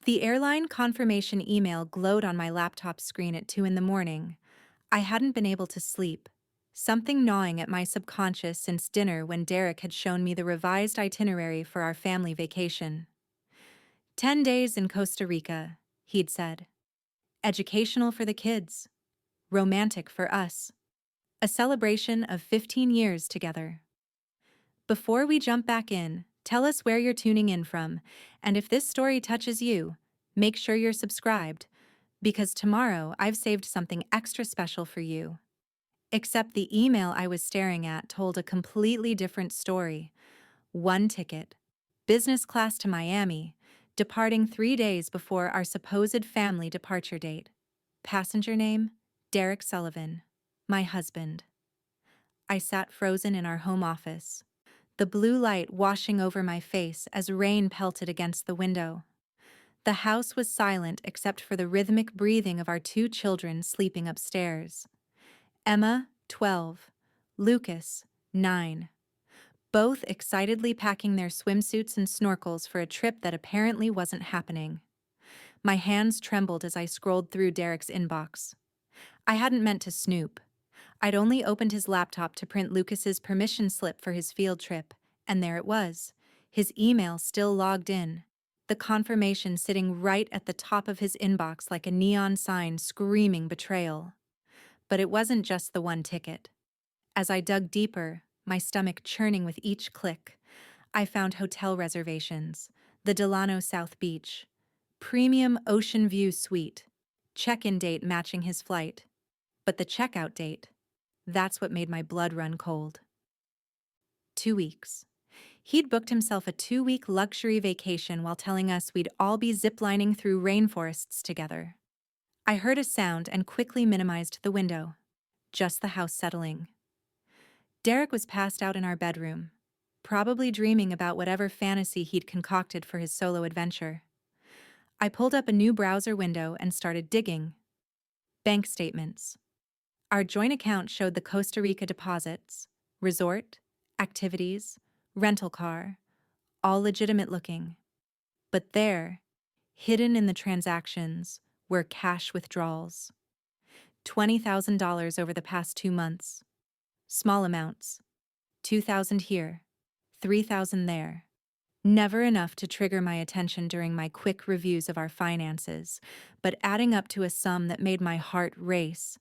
The airline confirmation email glowed on my laptop screen at 2 in the morning. I hadn't been able to sleep, something gnawing at my subconscious since dinner when Derek had shown me the revised itinerary for our family vacation. 10 days in Costa Rica, he'd said. Educational for the kids, romantic for us. A celebration of 15 years together. Before we jump back in, tell us where you're tuning in from, and if this story touches you, make sure you're subscribed, because tomorrow I've saved something extra special for you. Except the email I was staring at told a completely different story. One ticket, business class to Miami, departing 3 days before our supposed family departure date. Passenger name, Derek Sullivan, my husband. I sat frozen in our home office, the blue light washing over my face as rain pelted against the window. The house was silent except for the rhythmic breathing of our 2 children sleeping upstairs. Emma, 12, Lucas, 9. Both excitedly packing their swimsuits and snorkels for a trip that apparently wasn't happening. My hands trembled as I scrolled through Derek's inbox. I hadn't meant to snoop. I'd only opened his laptop to print Lucas's permission slip for his field trip, and there it was, his email still logged in, the confirmation sitting right at the top of his inbox like a neon sign screaming betrayal. But it wasn't just the one ticket. As I dug deeper, my stomach churning with each click, I found hotel reservations, the Delano South Beach, premium ocean view suite, check-in date matching his flight. But the checkout date, that's what made my blood run cold. 2 weeks. He'd booked himself a 2-week luxury vacation while telling us we'd all be ziplining through rainforests together. I heard a sound and quickly minimized the window. Just the house settling. Derek was passed out in our bedroom, probably dreaming about whatever fantasy he'd concocted for his solo adventure. I pulled up a new browser window and started digging. Bank statements. Our joint account showed the Costa Rica deposits, resort, activities, rental car, all legitimate looking. But there, hidden in the transactions, were cash withdrawals. $20,000 over the past 2 months. Small amounts. 2,000 here, 3,000 there. Never enough to trigger my attention during my quick reviews of our finances, but adding up to a sum that made my heart race.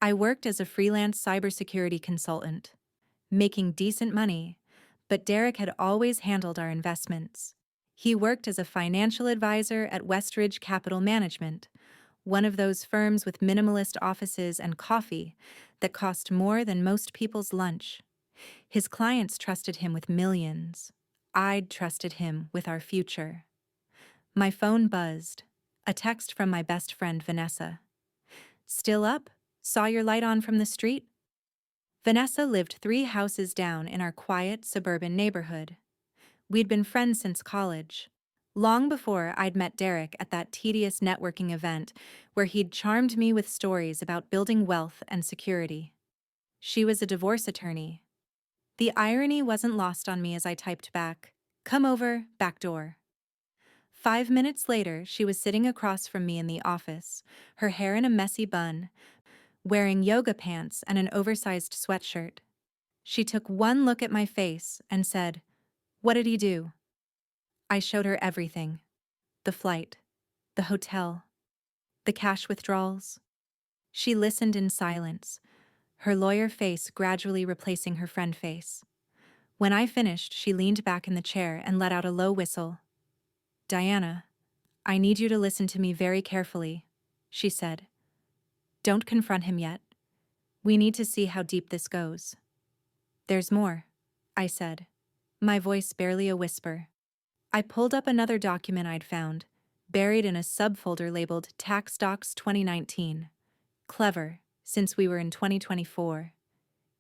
I worked as a freelance cybersecurity consultant, making decent money, but Derek had always handled our investments. He worked as a financial advisor at Westridge Capital Management, one of those firms with minimalist offices and coffee that cost more than most people's lunch. His clients trusted him with millions. I'd trusted him with our future. My phone buzzed, a text from my best friend Vanessa. Still up? Saw your light on from the street? Vanessa lived 3 houses down in our quiet suburban neighborhood. We'd been friends since college, long before I'd met Derek at that tedious networking event where he'd charmed me with stories about building wealth and security. She was a divorce attorney. The irony wasn't lost on me as I typed back, "Come over, back door." 5 minutes later, she was sitting across from me in the office, her hair in a messy bun, wearing yoga pants and an oversized sweatshirt. She took one look at my face and said, "What did he do?" I showed her everything. The flight, the hotel, the cash withdrawals. She listened in silence, her lawyer face gradually replacing her friend face. When I finished, she leaned back in the chair and let out a low whistle. "Diana, I need you to listen to me very carefully," she said. "Don't confront him yet. We need to see how deep this goes." "There's more," I said, my voice barely a whisper. I pulled up another document I'd found, buried in a subfolder labeled Tax Docs 2019. Clever, since we were in 2024.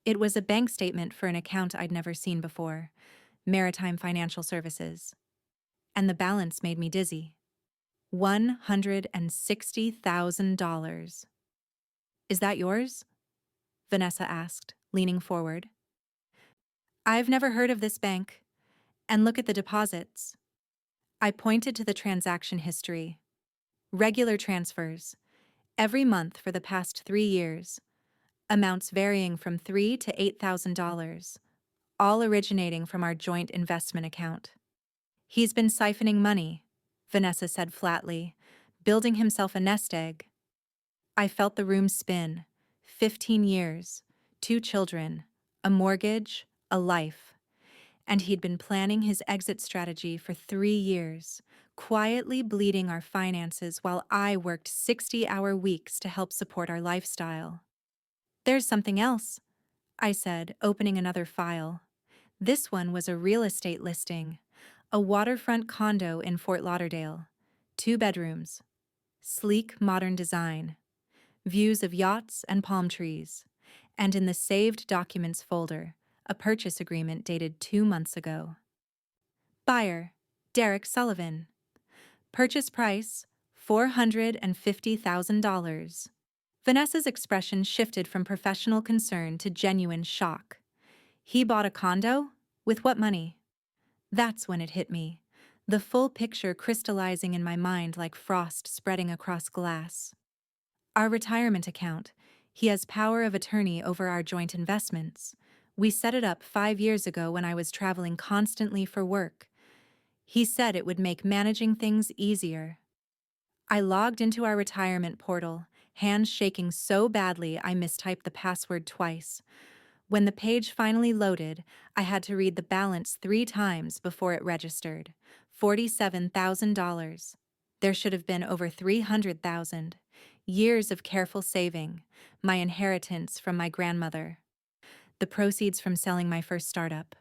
It was a bank statement for an account I'd never seen before, Maritime Financial Services. And the balance made me dizzy. $160,000. "Is that yours?" Vanessa asked, leaning forward. "I've never heard of this bank. And look at the deposits." I pointed to the transaction history. Regular transfers, every month for the past 3 years, amounts varying from $3,000 to $8,000, all originating from our joint investment account. He's been siphoning money, Vanessa said flatly, building himself a nest egg. I felt the room spin. 15 years, 2 children, a mortgage, a life. And he'd been planning his exit strategy for 3 years, quietly bleeding our finances while I worked 60-hour weeks to help support our lifestyle. There's something else, I said, opening another file. This one was a real estate listing, a waterfront condo in Fort Lauderdale, 2 bedrooms, sleek modern design, views of yachts and palm trees, and in the saved documents folder, a purchase agreement dated 2 months ago. Buyer, Derek Sullivan. Purchase price, $450,000. Vanessa's expression shifted from professional concern to genuine shock. He bought a condo? With what money? That's when it hit me, the full picture crystallizing in my mind like frost spreading across glass. Our retirement account. He has power of attorney over our joint investments. We set it up 5 years ago when I was traveling constantly for work. He said it would make managing things easier. I logged into our retirement portal, hands shaking so badly I mistyped the password twice. When the page finally loaded, I had to read the balance 3 times before it registered. $47,000. There should have been over $300,000. Years of careful saving, my inheritance from my grandmother, the proceeds from selling my first startup.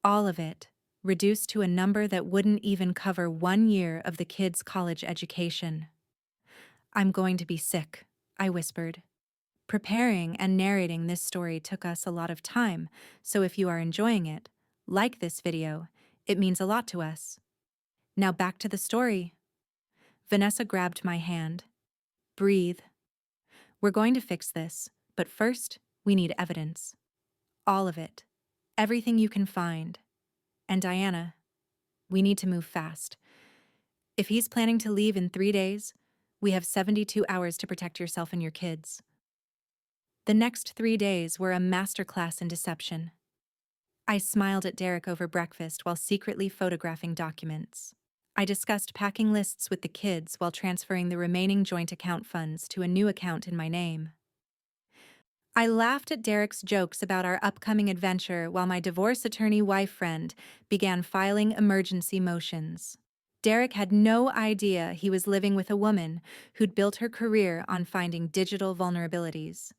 All of it, reduced to a number that wouldn't even cover 1 year of the kids' college education. I'm going to be sick, I whispered. Preparing and narrating this story took us a lot of time, so if you are enjoying it, like this video, it means a lot to us. Now back to the story. Vanessa grabbed my hand. Breathe. We're going to fix this, but first, we need evidence. All of it. Everything you can find. And Diana, we need to move fast. If he's planning to leave in 3 days, we have 72 hours to protect yourself and your kids. The next 3 days were a masterclass in deception. I smiled at Derek over breakfast while secretly photographing documents. I discussed packing lists with the kids while transferring the remaining joint account funds to a new account in my name. I laughed at Derek's jokes about our upcoming adventure while my divorce attorney wife friend began filing emergency motions. Derek had no idea he was living with a woman who'd built her career on finding digital vulnerabilities.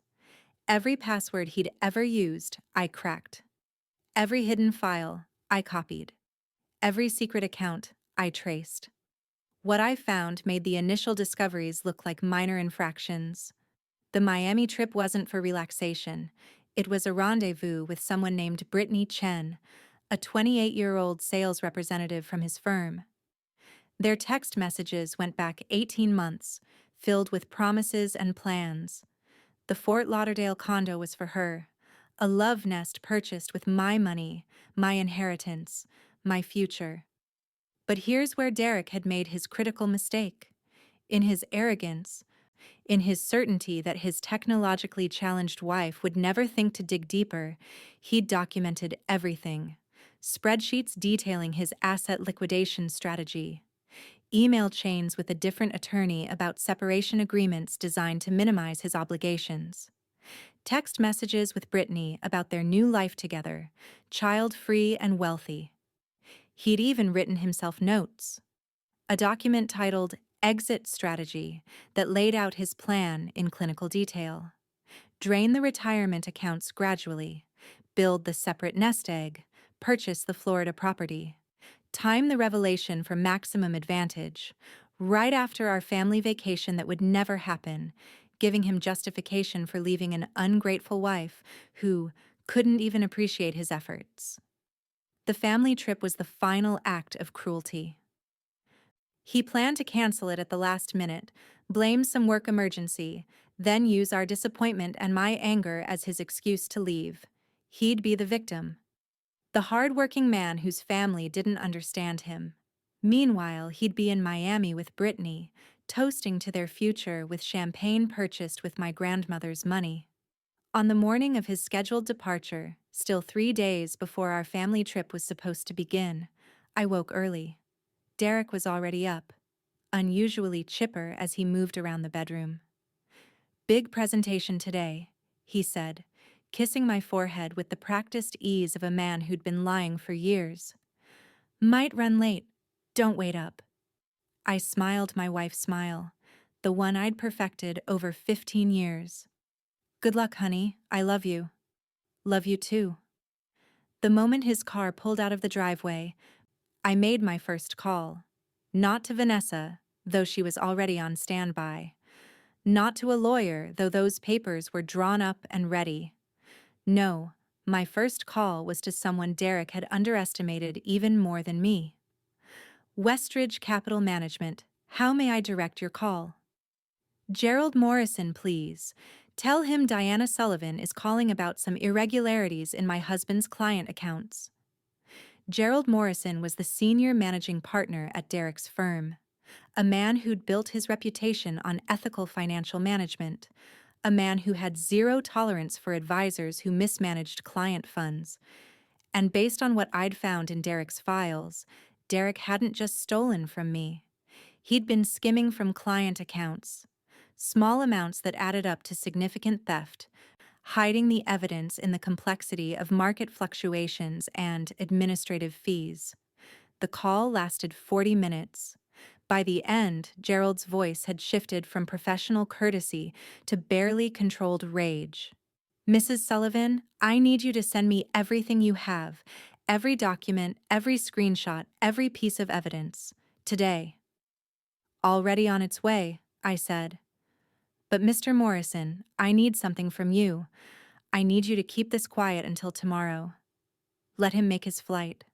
Every password he'd ever used, I cracked. Every hidden file, I copied. Every secret account, I traced. What I found made the initial discoveries look like minor infractions. The Miami trip wasn't for relaxation. It was a rendezvous with someone named Brittany Chen, a 28-year-old sales representative from his firm. Their text messages went back 18 months, filled with promises and plans. The Fort Lauderdale condo was for her, a love nest purchased with my money, my inheritance, my future. But here's where Derek had made his critical mistake. In his arrogance, in his certainty that his technologically challenged wife would never think to dig deeper, he'd documented everything. Spreadsheets detailing his asset liquidation strategy. Email chains with a different attorney about separation agreements designed to minimize his obligations. Text messages with Brittany about their new life together, child-free and wealthy. He'd even written himself notes. A document titled Exit Strategy that laid out his plan in clinical detail. Drain the retirement accounts gradually, build the separate nest egg, purchase the Florida property. Time the revelation for maximum advantage, right after our family vacation that would never happen, giving him justification for leaving an ungrateful wife who couldn't even appreciate his efforts. The family trip was the final act of cruelty. He planned to cancel it at the last minute, blame some work emergency, then use our disappointment and my anger as his excuse to leave. He'd be the victim. The hard-working man whose family didn't understand him. Meanwhile, he'd be in Miami with Brittany, toasting to their future with champagne purchased with my grandmother's money. On the morning of his scheduled departure, still 3 days before our family trip was supposed to begin, I woke early. Derek was already up, unusually chipper as he moved around the bedroom. "Big presentation today," he said, kissing my forehead with the practiced ease of a man who'd been lying for years. "Might run late. Don't wait up." I smiled my wife's smile, the one I'd perfected over 15 years. "Good luck, honey. I love you." "Love you too." The moment his car pulled out of the driveway, I made my first call. Not to Vanessa, though she was already on standby. Not to a lawyer, though those papers were drawn up and ready. No, my first call was to someone Derek had underestimated even more than me. "Westridge Capital Management, how may I direct your call?" "Gerald Morrison, please. Tell him Diana Sullivan is calling about some irregularities in my husband's client accounts." Gerald Morrison was the senior managing partner at Derek's firm, a man who'd built his reputation on ethical financial management, a man who had zero tolerance for advisors who mismanaged client funds. And based on what I'd found in Derek's files, Derek hadn't just stolen from me. He'd been skimming from client accounts, small amounts that added up to significant theft, hiding the evidence in the complexity of market fluctuations and administrative fees. The call lasted 40 minutes. By the end, Gerald's voice had shifted from professional courtesy to barely controlled rage. "Mrs. Sullivan, I need you to send me everything you have, every document, every screenshot, every piece of evidence. Today." "Already on its way," I said. "But Mr. Morrison, I need something from you. I need you to keep this quiet until tomorrow. Let him make his flight.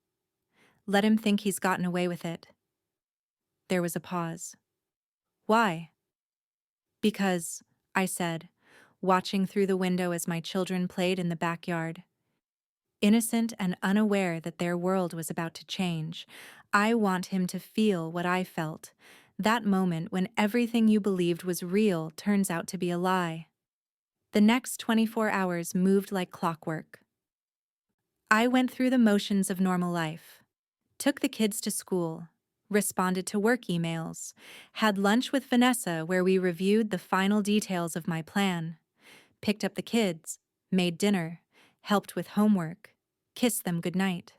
Let him think he's gotten away with it." There was a pause. "Why?" "Because," I said, watching through the window as my children played in the backyard. Innocent and unaware that their world was about to change, I want him to feel what I felt, that moment when everything you believed was real turns out to be a lie. The next 24 hours moved like clockwork. I went through the motions of normal life. Took the kids to school, responded to work emails, had lunch with Vanessa where we reviewed the final details of my plan, picked up the kids, made dinner, helped with homework, kissed them goodnight.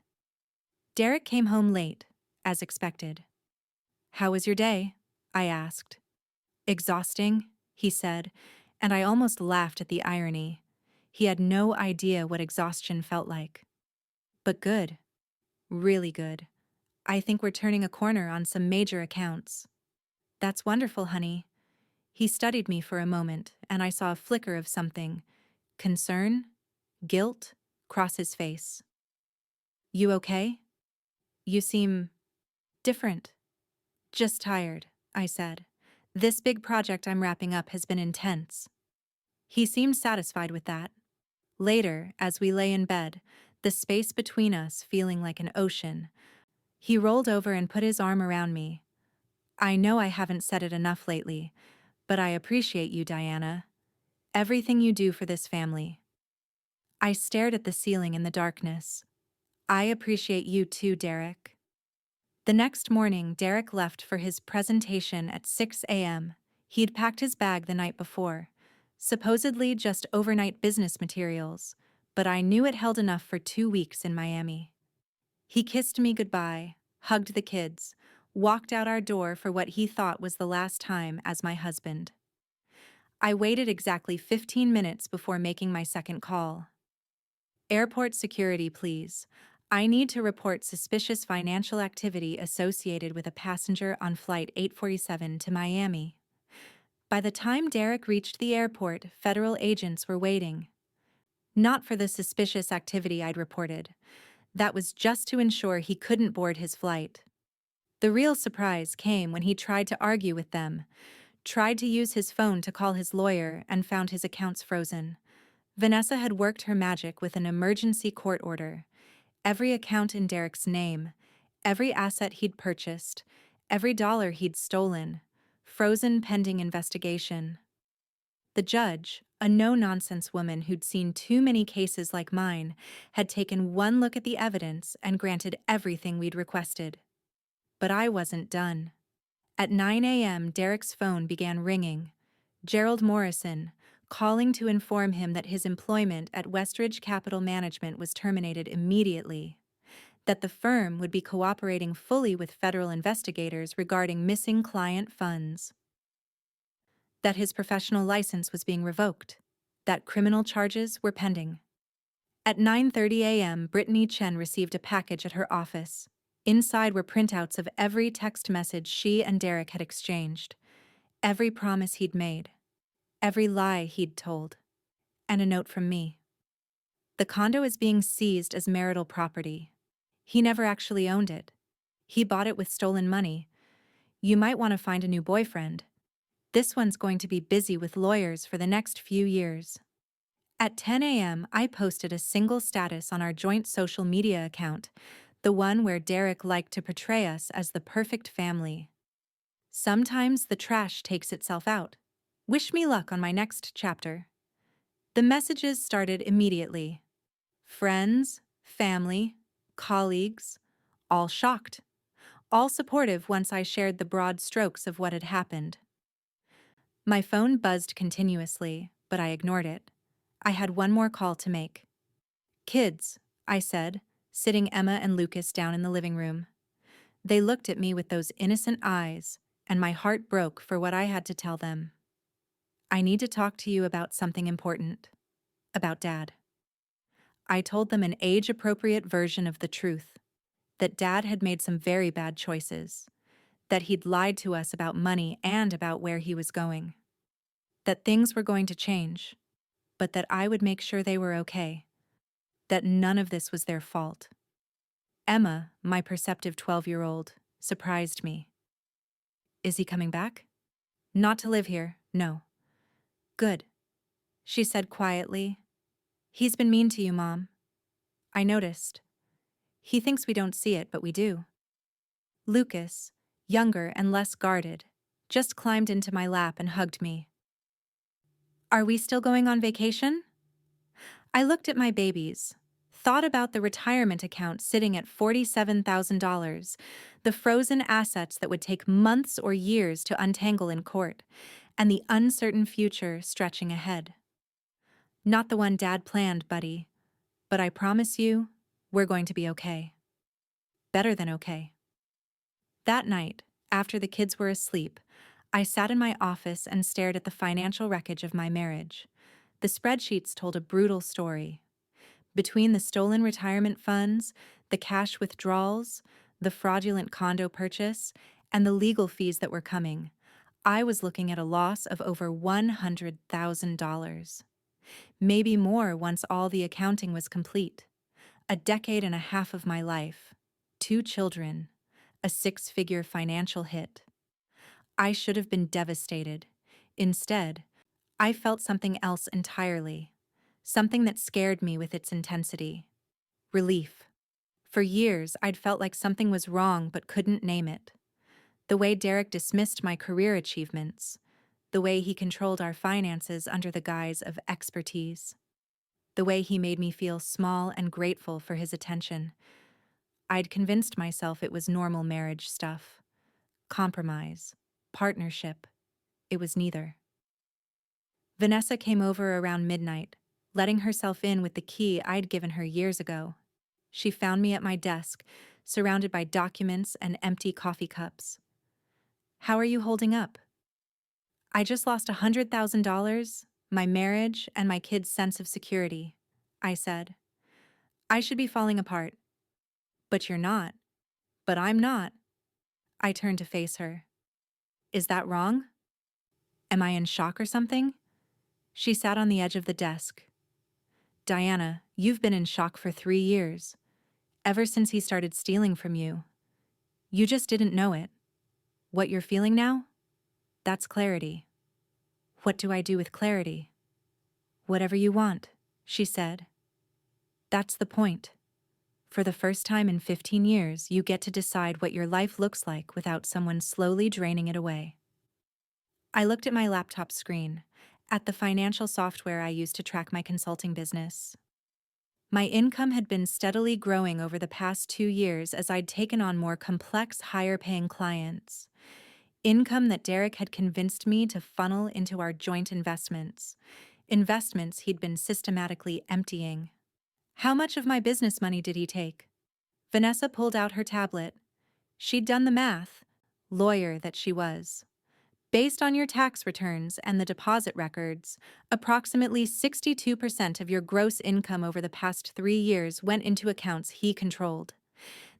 Derek came home late, as expected. "How was your day?" I asked. "Exhausting," he said, and I almost laughed at the irony. He had no idea what exhaustion felt like. "But good. Really good. I think we're turning a corner on some major accounts." "That's wonderful, honey." He studied me for a moment, and I saw a flicker of something, concern, guilt, cross his face. "You okay? You seem different." "Just tired," I said. "This big project I'm wrapping up has been intense." He seemed satisfied with that. Later, as we lay in bed, the space between us feeling like an ocean, he rolled over and put his arm around me. "I know I haven't said it enough lately, but I appreciate you, Diana. Everything you do for this family." I stared at the ceiling in the darkness. "I appreciate you too, Derek." The next morning, Derek left for his presentation at 6 a.m. He'd packed his bag the night before, supposedly just overnight business materials, but I knew it held enough for 2 weeks in Miami. He kissed me goodbye, hugged the kids, walked out our door for what he thought was the last time as my husband. I waited exactly 15 minutes before making my second call. "Airport security, please. I need to report suspicious financial activity associated with a passenger on Flight 847 to Miami." By the time Derek reached the airport, federal agents were waiting. Not for the suspicious activity I'd reported. That was just to ensure he couldn't board his flight. The real surprise came when he tried to argue with them, tried to use his phone to call his lawyer, and found his accounts frozen. Vanessa had worked her magic with an emergency court order. Every account in Derek's name, Every asset he'd purchased, every dollar he'd stolen, frozen pending investigation. The judge, a no-nonsense woman who'd seen too many cases like mine, had taken one look at the evidence and granted everything we'd requested. But I wasn't done. At 9 a.m., Derek's phone began ringing. Gerald Morrison, calling to inform him that his employment at Westridge Capital Management was terminated immediately, that the firm would be cooperating fully with federal investigators regarding missing client funds, that his professional license was being revoked, that criminal charges were pending. At 9:30 a.m., Brittany Chen received a package at her office. Inside were printouts of every text message she and Derek had exchanged, every promise he'd made, every lie he'd told, and a note from me. The condo is being seized as marital property. He never actually owned it. He bought it with stolen money. You might want to find a new boyfriend. This one's going to be busy with lawyers for the next few years. At 10 a.m., I posted a single status on our joint social media account, the one where Derek liked to portray us as the perfect family. Sometimes the trash takes itself out. Wish me luck on my next chapter. The messages started immediately. Friends, family, colleagues, all shocked, all supportive once I shared the broad strokes of what had happened. My phone buzzed continuously, but I ignored it. I had one more call to make. Kids, I said, sitting Emma and Lucas down in the living room. They looked at me with those innocent eyes, and my heart broke for what I had to tell them. I need to talk to you about something important. About Dad. I told them an age-appropriate version of the truth. That Dad had made some very bad choices. That he'd lied to us about money and about where he was going. That things were going to change, but that I would make sure they were okay. That none of this was their fault. Emma, my perceptive 12-year-old, surprised me. Is he coming back? Not to live here, no. Good, she said quietly. He's been mean to you, Mom. I noticed. He thinks we don't see it, but we do. Lucas, younger and less guarded, just climbed into my lap and hugged me. Are we still going on vacation? I looked at my babies, thought about the retirement account sitting at $47,000, the frozen assets that would take months or years to untangle in court, and the uncertain future stretching ahead. Not the one Dad planned, buddy, but I promise you, we're going to be okay. Better than okay. That night, after the kids were asleep, I sat in my office and stared at the financial wreckage of my marriage. The spreadsheets told a brutal story. Between the stolen retirement funds, the cash withdrawals, the fraudulent condo purchase, and the legal fees that were coming, I was looking at a loss of over $100,000. Maybe more once all the accounting was complete. A decade and a half of my life, 2 children, a 6-figure financial hit. I should have been devastated. Instead, I felt something else entirely, something that scared me with its intensity. Relief. For years, I'd felt like something was wrong but couldn't name it. The way Derek dismissed my career achievements, the way he controlled our finances under the guise of expertise, the way he made me feel small and grateful for his attention. I'd convinced myself it was normal marriage stuff. Compromise. Partnership. It was neither. Vanessa came over around midnight, letting herself in with the key I'd given her years ago. She found me at my desk, surrounded by documents and empty coffee cups. How are you holding up? I just lost $100,000, my marriage, and my kids' sense of security, I said. I should be falling apart. But you're not. But I'm not. I turned to face her. Is that wrong? Am I in shock or something? She sat on the edge of the desk. Diana, you've been in shock for 3 years. Ever since he started stealing from you. You just didn't know it. What you're feeling now? That's clarity. What do I do with clarity? Whatever you want, she said. That's the point. For the first time in 15 years, you get to decide what your life looks like without someone slowly draining it away. I looked at my laptop screen, at the financial software I used to track my consulting business. My income had been steadily growing over the past 2 years as I'd taken on more complex, higher-paying clients. Income that Derek had convinced me to funnel into our joint investments. Investments he'd been systematically emptying. How much of my business money did he take? Vanessa pulled out her tablet. She'd done the math, lawyer that she was. Based on your tax returns and the deposit records, approximately 62% of your gross income over the past 3 years went into accounts he controlled.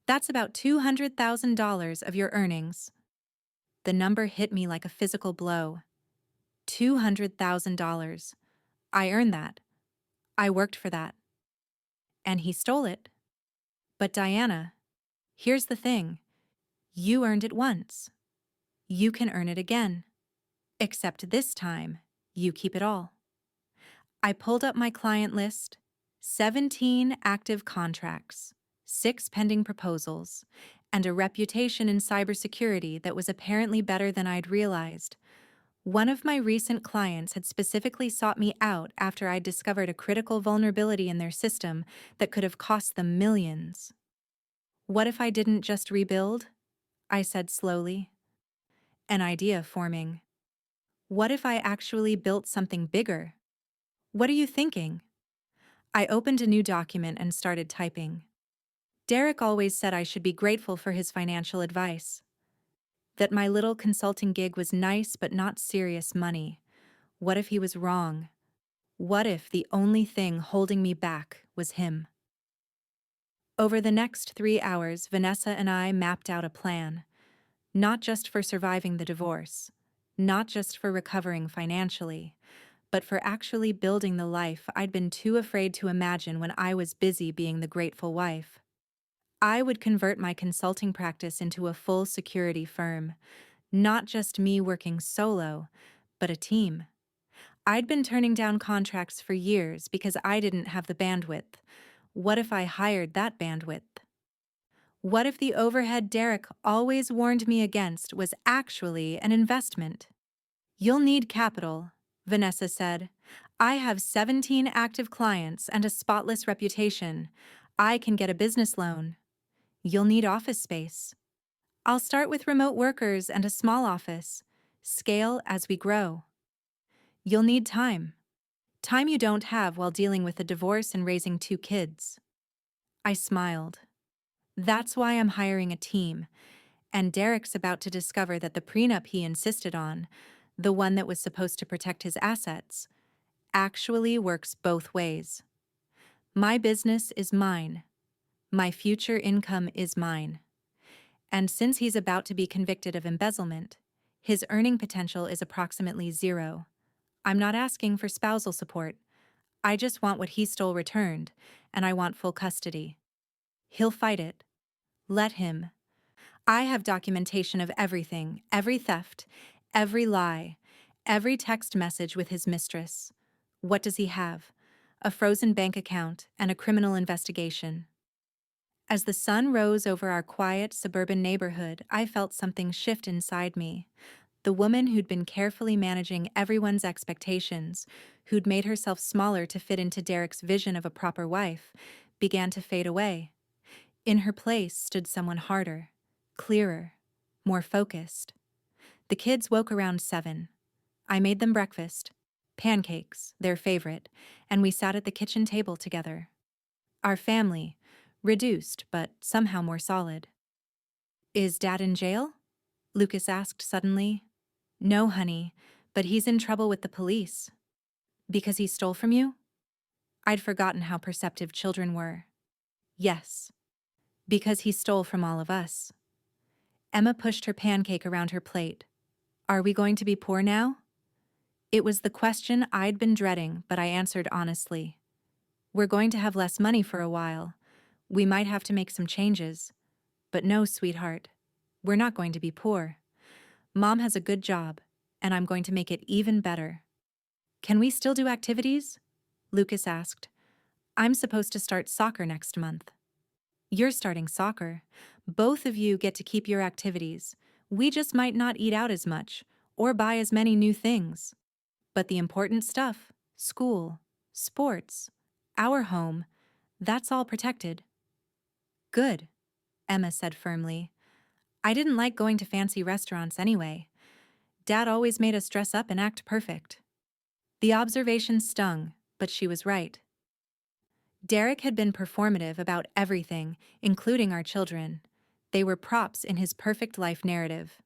That's about $200,000 of your earnings. The number hit me like a physical blow. $200,000. I earned that. I worked for that. And he stole it. But Diana, here's the thing. You earned it once. You can earn it again. Except this time, you keep it all. I pulled up my client list. 17 active contracts, 6 pending proposals, and a reputation in cybersecurity that was apparently better than I'd realized. One of my recent clients had specifically sought me out after I'd discovered a critical vulnerability in their system that could have cost them millions. What if I didn't just rebuild? I said slowly. An idea forming. What if I actually built something bigger? What are you thinking? I opened a new document and started typing. Derek always said I should be grateful for his financial advice. That my little consulting gig was nice but not serious money. What if he was wrong? What if the only thing holding me back was him? Over the next 3 hours, Vanessa and I mapped out a plan. Not just for surviving the divorce, not just for recovering financially, but for actually building the life I'd been too afraid to imagine when I was busy being the grateful wife. I would convert my consulting practice into a full security firm, not just me working solo, but a team. I'd been turning down contracts for years because I didn't have the bandwidth. What if I hired that bandwidth? What if the overhead Derek always warned me against was actually an investment? You'll need capital, Vanessa said. I have 17 active clients and a spotless reputation. I can get a business loan. You'll need office space. I'll start with remote workers and a small office. Scale as we grow. You'll need time. Time you don't have while dealing with a divorce and raising 2 kids. I smiled. That's why I'm hiring a team, and Derek's about to discover that the prenup he insisted on, the one that was supposed to protect his assets, actually works both ways. My business is mine. My future income is mine. And since he's about to be convicted of embezzlement, his earning potential is approximately 0. I'm not asking for spousal support. I just want what he stole returned, and I want full custody. He'll fight it. Let him. I have documentation of everything, every theft, every lie, every text message with his mistress. What does he have? A frozen bank account and a criminal investigation. As the sun rose over our quiet suburban neighborhood, I felt something shift inside me. The woman who'd been carefully managing everyone's expectations, who'd made herself smaller to fit into Derek's vision of a proper wife, began to fade away. In her place stood someone harder, clearer, more focused. The kids woke around 7. I made them breakfast, pancakes, their favorite, and we sat at the kitchen table together. Our family, reduced but somehow more solid. Is Dad in jail? Lucas asked suddenly. No, honey, but he's in trouble with the police. Because he stole from you? I'd forgotten how perceptive children were. Yes. Because he stole from all of us. Emma pushed her pancake around her plate. Are we going to be poor now? It was the question I'd been dreading, but I answered honestly. We're going to have less money for a while. We might have to make some changes. But no, sweetheart. We're not going to be poor. Mom has a good job, and I'm going to make it even better. Can we still do activities? Lucas asked. I'm supposed to start soccer next month. You're starting soccer. Both of you get to keep your activities. We just might not eat out as much or buy as many new things. But the important stuff, school, sports, our home, that's all protected. Good, Emma said firmly. I didn't like going to fancy restaurants anyway. Dad always made us dress up and act perfect. The observation stung, but she was right. Derek had been performative about everything, including our children. They were props in his perfect life narrative.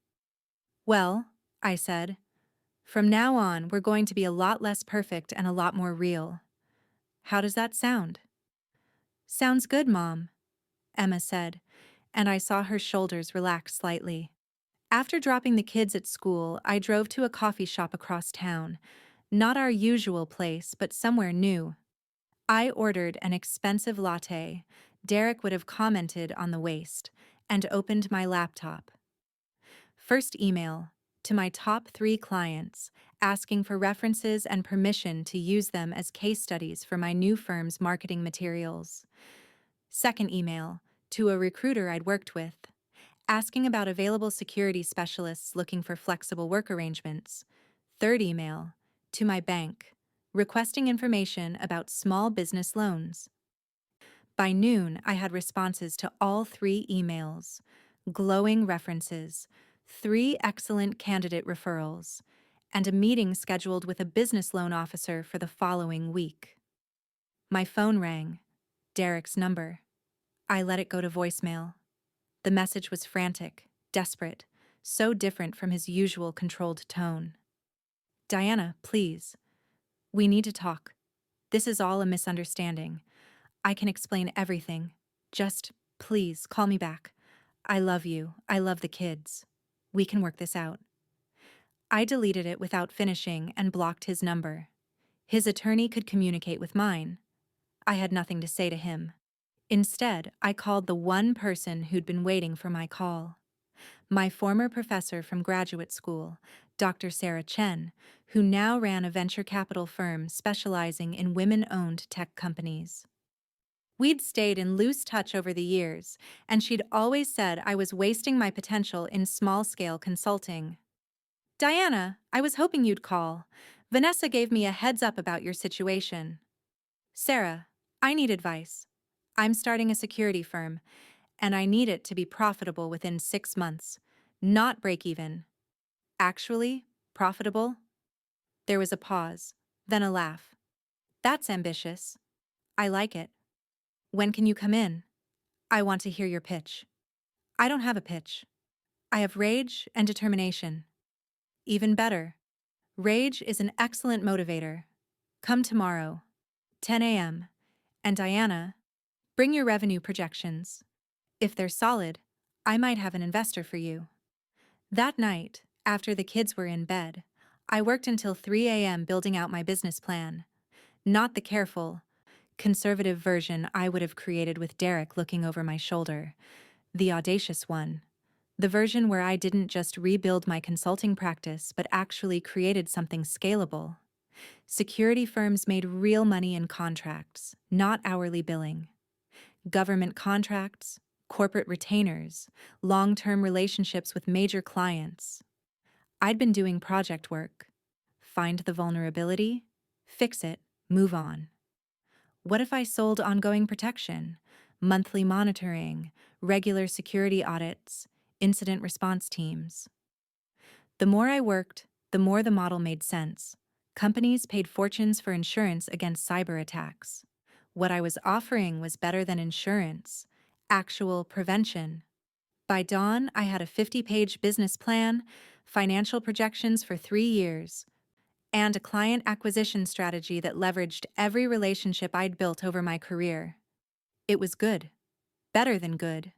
Well, I said, from now on, we're going to be a lot less perfect and a lot more real. How does that sound? Sounds good, Mom, Emma said, and I saw her shoulders relax slightly. After dropping the kids at school, I drove to a coffee shop across town. Not our usual place, but somewhere new. I ordered an expensive latte. Derek would have commented on the waste, and opened my laptop. First email, to my top 3 clients, asking for references and permission to use them as case studies for my new firm's marketing materials. Second email, to a recruiter I'd worked with, asking about available security specialists looking for flexible work arrangements. Third email, to my bank, requesting information about small business loans. By noon, I had responses to all 3 emails, glowing references, 3 excellent candidate referrals, and a meeting scheduled with a business loan officer for the following week. My phone rang, Derek's number. I let it go to voicemail. The message was frantic, desperate, so different from his usual controlled tone. Diana, please. We need to talk. This is all a misunderstanding. I can explain everything. Just, please, call me back. I love you. I love the kids. We can work this out. I deleted it without finishing and blocked his number. His attorney could communicate with mine. I had nothing to say to him. Instead, I called the one person who'd been waiting for my call. My former professor from graduate school, Dr. Sarah Chen, who now ran a venture capital firm specializing in women-owned tech companies. We'd stayed in loose touch over the years, and she'd always said I was wasting my potential in small-scale consulting. Diana, I was hoping you'd call. Vanessa gave me a heads up about your situation. Sarah, I need advice. I'm starting a security firm, and I need it to be profitable within 6 months, not break even. Actually, profitable? There was a pause, then a laugh. That's ambitious. I like it. When can you come in? I want to hear your pitch. I don't have a pitch. I have rage and determination. Even better. Rage is an excellent motivator. Come tomorrow, 10 a.m. And Diana, bring your revenue projections. If they're solid, I might have an investor for you. That night, after the kids were in bed, I worked until 3 a.m. building out my business plan. Not the careful, conservative version I would have created with Derek looking over my shoulder. The audacious one. The version where I didn't just rebuild my consulting practice but actually created something scalable. Security firms made real money in contracts, not hourly billing. Government contracts, corporate retainers, long-term relationships with major clients. I'd been doing project work. Find the vulnerability, fix it, move on. What if I sold ongoing protection, monthly monitoring, regular security audits, incident response teams? The more I worked, the more the model made sense. Companies paid fortunes for insurance against cyber attacks. What I was offering was better than insurance, actual prevention. By dawn, I had a 50-page business plan, financial projections for 3 years, and a client acquisition strategy that leveraged every relationship I'd built over my career. It was good. Better than good.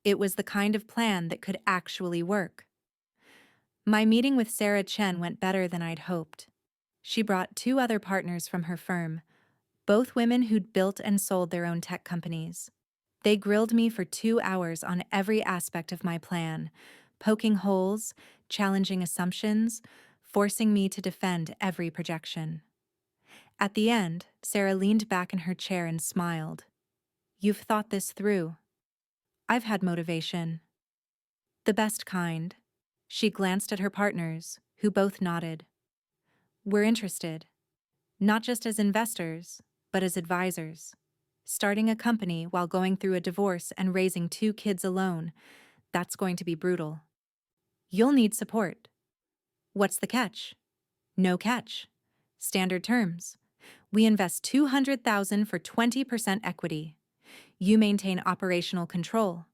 It was the kind of plan that could actually work. My meeting with Sarah Chen went better than I'd hoped. She brought 2 other partners from her firm, both women who'd built and sold their own tech companies. They grilled me for 2 hours on every aspect of my plan, poking holes, challenging assumptions, forcing me to defend every projection. At the end, Sarah leaned back in her chair and smiled. You've thought this through. I've had motivation. The best kind. She glanced at her partners, who both nodded. We're interested. Not just as investors, but as advisors. Starting a company while going through a divorce and raising 2 kids alone, that's going to be brutal. You'll need support. What's the catch? No catch. Standard terms. We invest $200,000 for 20% equity. You maintain operational control.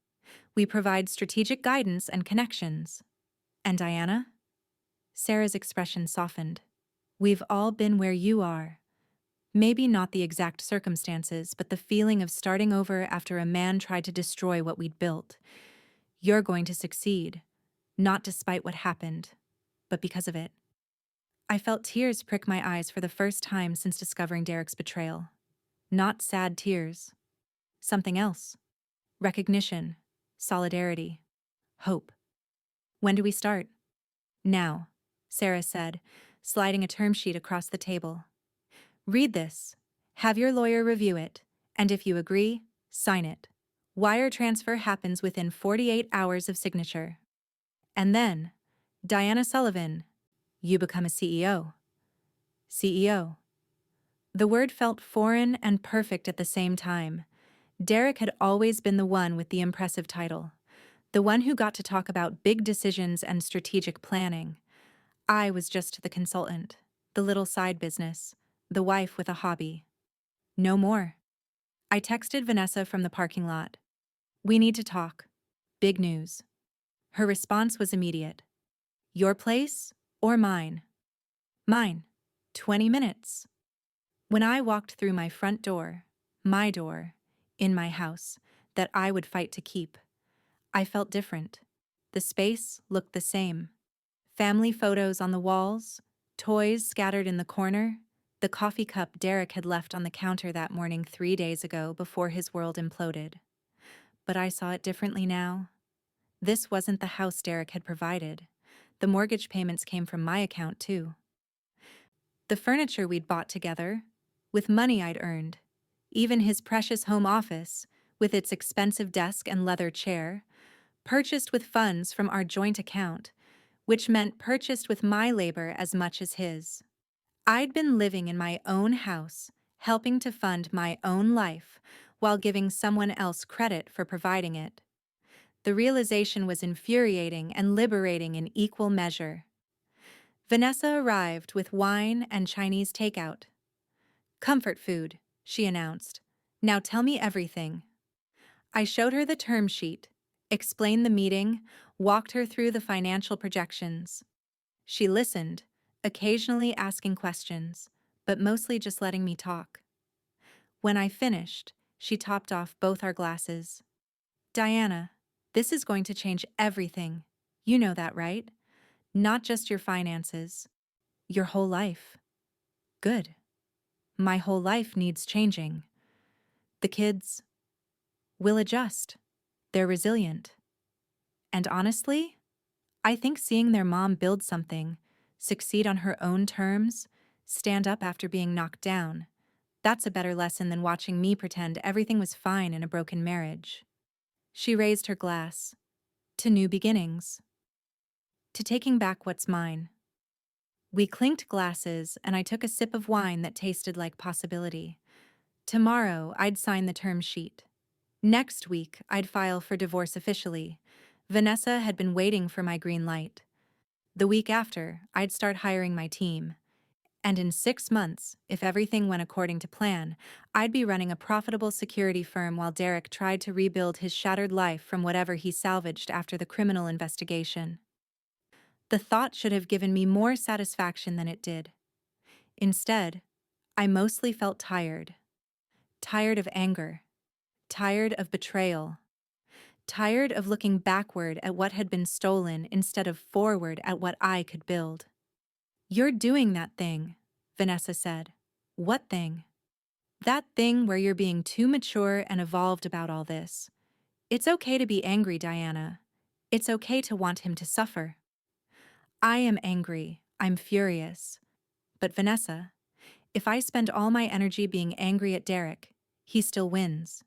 We provide strategic guidance and connections. And Diana? Sarah's expression softened. We've all been where you are. Maybe not the exact circumstances, but the feeling of starting over after a man tried to destroy what we'd built. You're going to succeed, not despite what happened, but because of it. I felt tears prick my eyes for the first time since discovering Derek's betrayal. Not sad tears. Something else. Recognition, solidarity, hope. When do we start? Now, Sarah said, sliding a term sheet across the table. Read this. Have your lawyer review it, and if you agree, sign it. Wire transfer happens within 48 hours of signature. And then, Diana Sullivan, you become a CEO. CEO. The word felt foreign and perfect at the same time. Derek had always been the one with the impressive title, the one who got to talk about big decisions and strategic planning. I was just the consultant, the little side business, the wife with a hobby. No more. I texted Vanessa from the parking lot. We need to talk. Big news. Her response was immediate. Your place or mine? Mine. 20 minutes. When I walked through my front door, my door, in my house, that I would fight to keep, I felt different. The space looked the same. Family photos on the walls, toys scattered in the corner, the coffee cup Derek had left on the counter that morning 3 days ago before his world imploded. But I saw it differently now. This wasn't the house Derek had provided. The mortgage payments came from my account, too. The furniture we'd bought together, with money I'd earned, even his precious home office, with its expensive desk and leather chair, purchased with funds from our joint account, which meant purchased with my labor as much as his. I'd been living in my own house, helping to fund my own life, while giving someone else credit for providing it. The realization was infuriating and liberating in equal measure. Vanessa arrived with wine and Chinese takeout. Comfort food, she announced. Now tell me everything. I showed her the term sheet, explained the meeting, walked her through the financial projections. She listened, occasionally asking questions, but mostly just letting me talk. When I finished, she topped off both our glasses. Diana, this is going to change everything. You know that, right? Not just your finances. Your whole life. Good. My whole life needs changing. The kids will adjust. They're resilient. And honestly, I think seeing their mom build something, succeed on her own terms, stand up after being knocked down, that's a better lesson than watching me pretend everything was fine in a broken marriage. She raised her glass. To new beginnings. To taking back what's mine. We clinked glasses, and I took a sip of wine that tasted like possibility. Tomorrow, I'd sign the term sheet. Next week, I'd file for divorce officially. Vanessa had been waiting for my green light. The week after, I'd start hiring my team. And in 6 months, if everything went according to plan, I'd be running a profitable security firm while Derek tried to rebuild his shattered life from whatever he salvaged after the criminal investigation. The thought should have given me more satisfaction than it did. Instead, I mostly felt tired. Tired of anger. Tired of betrayal. Tired of looking backward at what had been stolen instead of forward at what I could build. You're doing that thing, Vanessa said. What thing? That thing where you're being too mature and evolved about all this. It's okay to be angry, Diana. It's okay to want him to suffer. I am angry. I'm furious. But Vanessa, if I spend all my energy being angry at Derek, he still wins.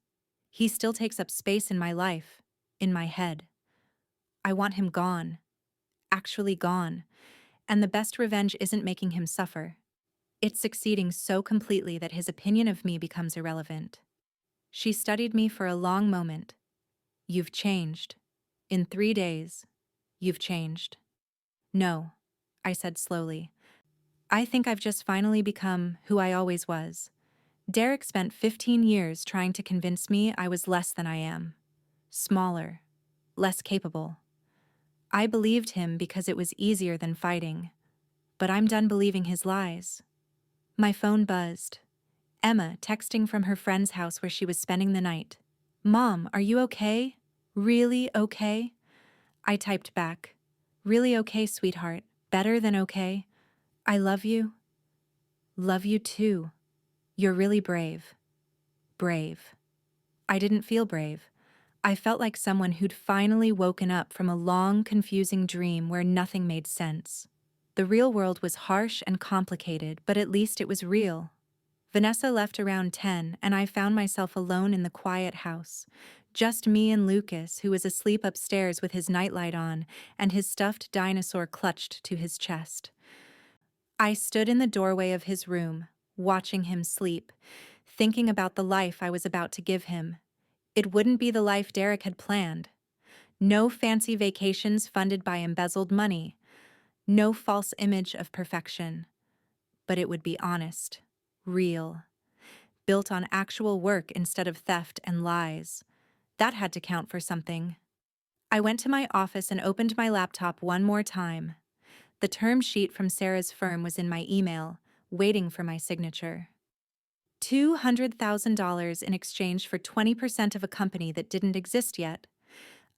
He still takes up space in my life. In my head, I want him gone, actually gone, and the best revenge isn't making him suffer. It's succeeding so completely that his opinion of me becomes irrelevant. She studied me for a long moment. You've changed. In 3 days, you've changed. No, I said slowly. I think I've just finally become who I always was. Derek spent 15 years trying to convince me I was less than I am. Smaller. Less capable. I believed him because it was easier than fighting. But I'm done believing his lies. My phone buzzed. Emma texting from her friend's house where she was spending the night. Mom, are you okay? Really okay? I typed back. Really okay, sweetheart. Better than okay. I love you. Love you too. You're really brave. Brave. I didn't feel brave. I felt like someone who'd finally woken up from a long, confusing dream where nothing made sense. The real world was harsh and complicated, but at least it was real. Vanessa left around 10, and I found myself alone in the quiet house. Just me and Lucas, who was asleep upstairs with his nightlight on and his stuffed dinosaur clutched to his chest. I stood in the doorway of his room, watching him sleep, thinking about the life I was about to give him. It wouldn't be the life Derek had planned. No fancy vacations funded by embezzled money. No false image of perfection. But it would be honest, real, built on actual work instead of theft and lies. That had to count for something. I went to my office and opened my laptop one more time. The term sheet from Sarah's firm was in my email, waiting for my signature. $200,000 in exchange for 20% of a company that didn't exist yet.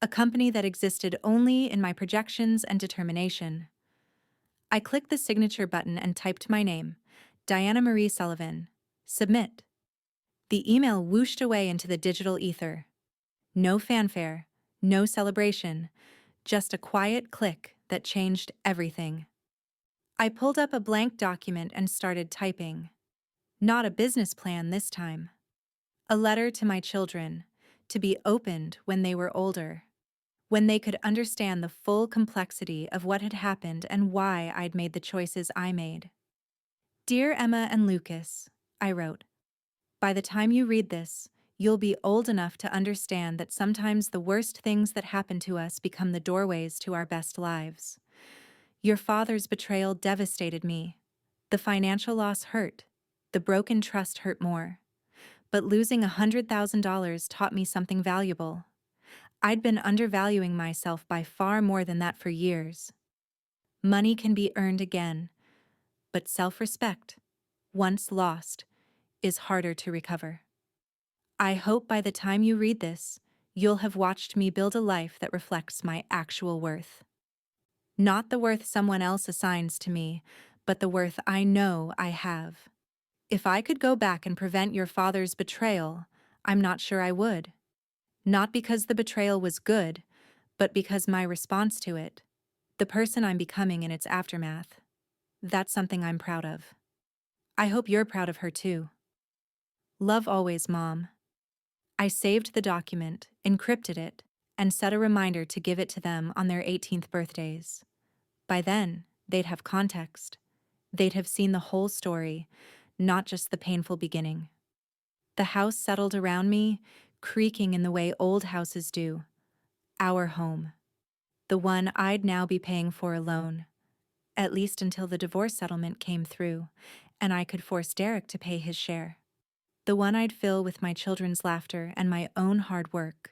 A company that existed only in my projections and determination. I clicked the signature button and typed my name, Diana Marie Sullivan. Submit. The email whooshed away into the digital ether. No fanfare, no celebration, just a quiet click that changed everything. I pulled up a blank document and started typing. Not a business plan this time. A letter to my children, to be opened when they were older, when they could understand the full complexity of what had happened and why I'd made the choices I made. Dear Emma and Lucas, I wrote, by the time you read this, you'll be old enough to understand that sometimes the worst things that happen to us become the doorways to our best lives. Your father's betrayal devastated me. The financial loss hurt. The broken trust hurt more. But losing $100,000 taught me something valuable. I'd been undervaluing myself by far more than that for years. Money can be earned again, but self-respect, once lost, is harder to recover. I hope by the time you read this, you'll have watched me build a life that reflects my actual worth. Not the worth someone else assigns to me, but the worth I know I have. If I could go back and prevent your father's betrayal, I'm not sure I would. Not because the betrayal was good, but because my response to it, the person I'm becoming in its aftermath, that's something I'm proud of. I hope you're proud of her too. Love always, Mom. I saved the document, encrypted it, and set a reminder to give it to them on their 18th birthdays. By then, they'd have context. They'd have seen the whole story, not just the painful beginning. The house settled around me, creaking in the way old houses do. Our home. The one I'd now be paying for alone. At least until the divorce settlement came through, and I could force Derek to pay his share. The one I'd fill with my children's laughter and my own hard work.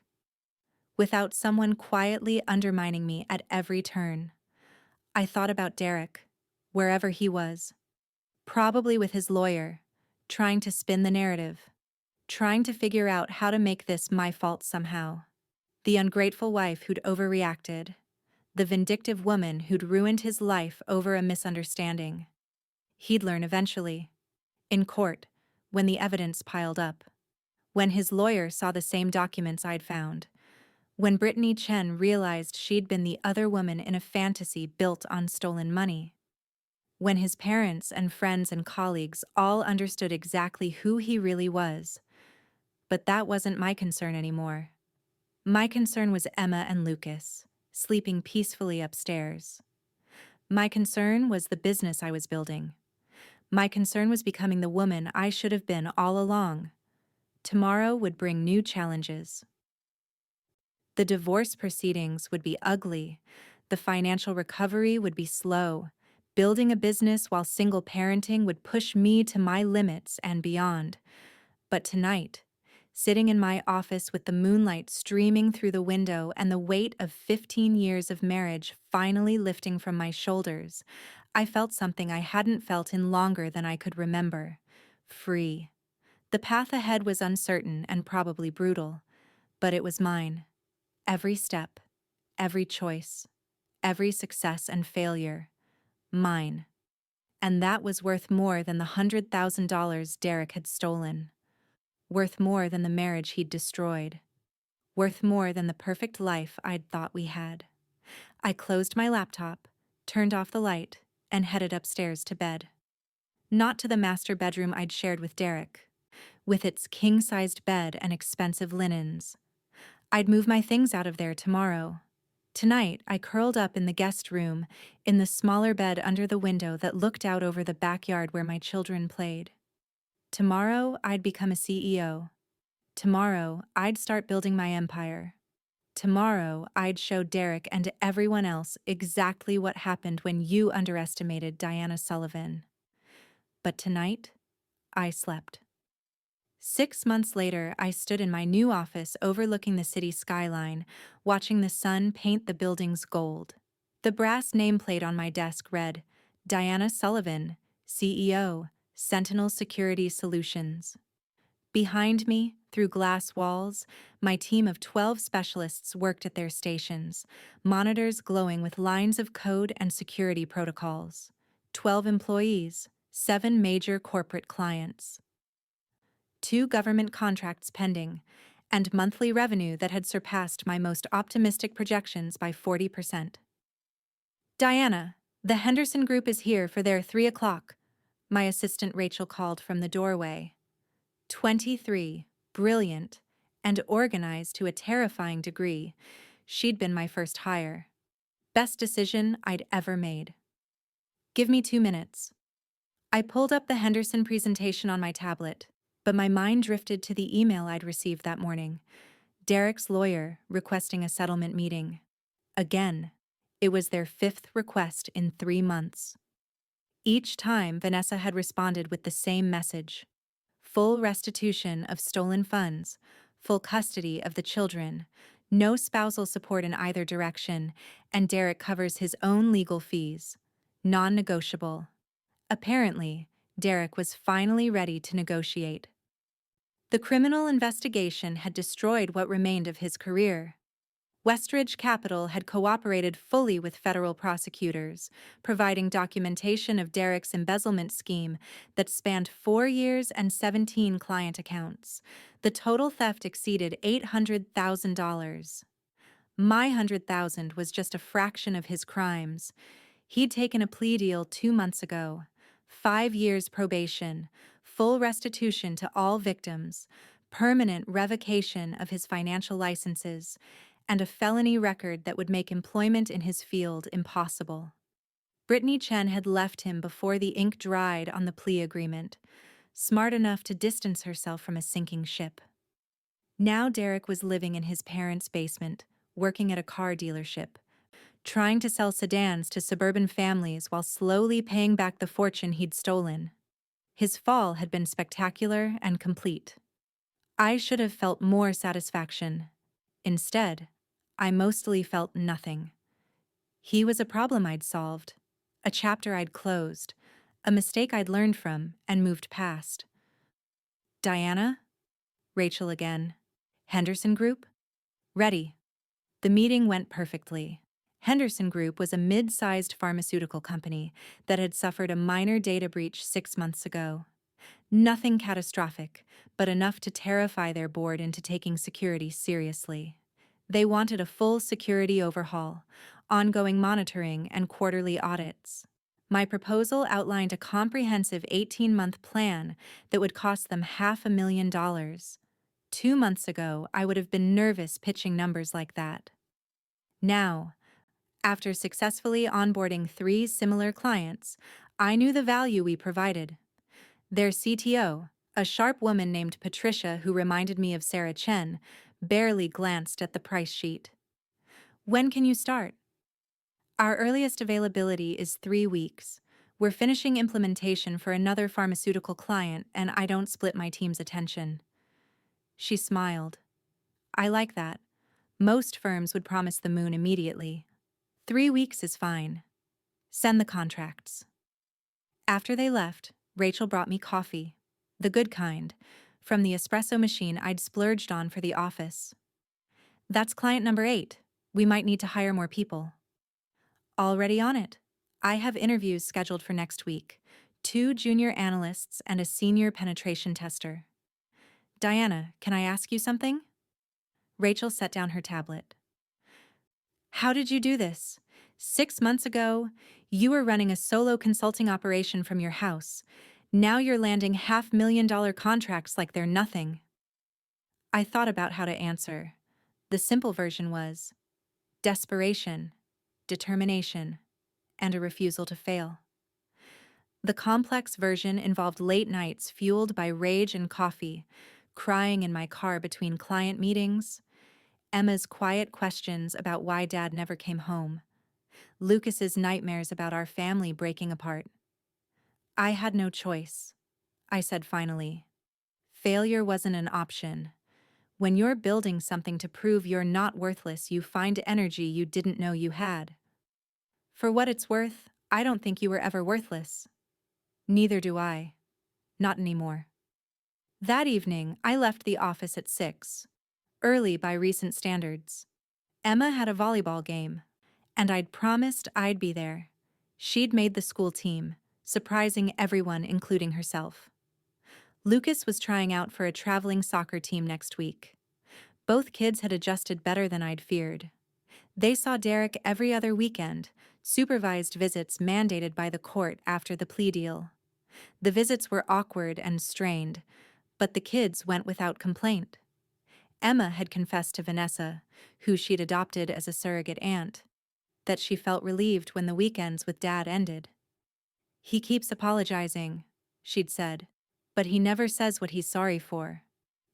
Without someone quietly undermining me at every turn. I thought about Derek, wherever he was. Probably with his lawyer, trying to spin the narrative. Trying to figure out how to make this my fault somehow. The ungrateful wife who'd overreacted. The vindictive woman who'd ruined his life over a misunderstanding. He'd learn eventually. In court, when the evidence piled up. When his lawyer saw the same documents I'd found. When Brittany Chen realized she'd been the other woman in a fantasy built on stolen money. When his parents and friends and colleagues all understood exactly who he really was. But that wasn't my concern anymore. My concern was Emma and Lucas, sleeping peacefully upstairs. My concern was the business I was building. My concern was becoming the woman I should have been all along. Tomorrow would bring new challenges. The divorce proceedings would be ugly. The financial recovery would be slow. Building a business while single parenting would push me to my limits and beyond. But tonight, sitting in my office with the moonlight streaming through the window and the weight of 15 years of marriage finally lifting from my shoulders, I felt something I hadn't felt in longer than I could remember. Free. The path ahead was uncertain and probably brutal, but it was mine. Every step, every choice, every success and failure, mine. And that was worth more than the $100,000 Derek had stolen. Worth more than the marriage he'd destroyed. Worth more than the perfect life I'd thought we had. I closed my laptop, turned off the light, and headed upstairs to bed. Not to the master bedroom I'd shared with Derek, with its king-sized bed and expensive linens. I'd move my things out of there tomorrow. Tonight, I curled up in the guest room, in the smaller bed under the window that looked out over the backyard where my children played. Tomorrow, I'd become a CEO. Tomorrow, I'd start building my empire. Tomorrow, I'd show Derek and everyone else exactly what happened when you underestimated Diana Sullivan. But tonight, I slept. 6 months later, I stood in my new office overlooking the city skyline, watching the sun paint the buildings gold. The brass nameplate on my desk read, Diana Sullivan, CEO, Sentinel Security Solutions. Behind me, through glass walls, my team of 12 specialists worked at their stations, monitors glowing with lines of code and security protocols. 12 employees, 7 major corporate clients. 2 government contracts pending, and monthly revenue that had surpassed my most optimistic projections by 40%. Diana, the Henderson Group is here for their 3 o'clock, my assistant Rachel called from the doorway. 23, brilliant, and organized to a terrifying degree, she'd been my first hire. Best decision I'd ever made. Give me 2 minutes. I pulled up the Henderson presentation on my tablet, but my mind drifted to the email I'd received that morning. Derek's lawyer requesting a settlement meeting. Again, it was their 5th request in 3 months. Each time, Vanessa had responded with the same message. Full restitution of stolen funds, full custody of the children, no spousal support in either direction, and Derek covers his own legal fees. Non-negotiable. Apparently, Derek was finally ready to negotiate. The criminal investigation had destroyed what remained of his career. Westridge Capital had cooperated fully with federal prosecutors, providing documentation of Derek's embezzlement scheme that spanned 4 years and 17 client accounts. The total theft exceeded $800,000. My $100,000 was just a fraction of his crimes. He'd taken a plea deal 2 months ago. 5 years probation, full restitution to all victims, permanent revocation of his financial licenses, and a felony record that would make employment in his field impossible. Brittany Chen had left him before the ink dried on the plea agreement, smart enough to distance herself from a sinking ship. Now Derek was living in his parents' basement, working at a car dealership, trying to sell sedans to suburban families while slowly paying back the fortune he'd stolen. His fall had been spectacular and complete. I should have felt more satisfaction. Instead, I mostly felt nothing. He was a problem I'd solved, a chapter I'd closed, a mistake I'd learned from and moved past. Diana? Rachel again. Henderson Group? Ready. The meeting went perfectly. Henderson Group was a mid-sized pharmaceutical company that had suffered a minor data breach 6 months ago. Nothing catastrophic, but enough to terrify their board into taking security seriously. They wanted a full security overhaul, ongoing monitoring, and quarterly audits. My proposal outlined a comprehensive 18-month plan that would cost them $500,000. 2 months ago, I would have been nervous pitching numbers like that. Now, after successfully onboarding 3 similar clients, I knew the value we provided. Their CTO, a sharp woman named Patricia who reminded me of Sarah Chen, barely glanced at the price sheet. When can you start? Our earliest availability is 3 weeks. We're finishing implementation for another pharmaceutical client, and I don't split my team's attention. She smiled. I like that. Most firms would promise the moon immediately. 3 weeks is fine. Send the contracts. After they left, Rachel brought me coffee. The good kind, from the espresso machine I'd splurged on for the office. That's client number 8. We might need to hire more people. Already on it. I have interviews scheduled for next week. 2 junior analysts and a senior penetration tester. Diana, can I ask you something? Rachel set down her tablet. How did you do this? 6 months ago, you were running a solo consulting operation from your house. Now you're landing $500,000 contracts like they're nothing. I thought about how to answer. The simple version was desperation, determination, and a refusal to fail. The complex version involved late nights fueled by rage and coffee, crying in my car between client meetings, Emma's quiet questions about why Dad never came home, Lucas's nightmares about our family breaking apart. I had no choice, I said finally. Failure wasn't an option. When you're building something to prove you're not worthless, you find energy you didn't know you had. For what it's worth, I don't think you were ever worthless. Neither do I. Not anymore. That evening, I left the office at 6, early by recent standards. Emma had a volleyball game, and I'd promised I'd be there. She'd made the school team, surprising everyone, including herself. Lucas was trying out for a traveling soccer team next week. Both kids had adjusted better than I'd feared. They saw Derek every other weekend, supervised visits mandated by the court after the plea deal. The visits were awkward and strained, but the kids went without complaint. Emma had confessed to Vanessa, who she'd adopted as a surrogate aunt, that she felt relieved when the weekends with Dad ended. He keeps apologizing, she'd said, but he never says what he's sorry for.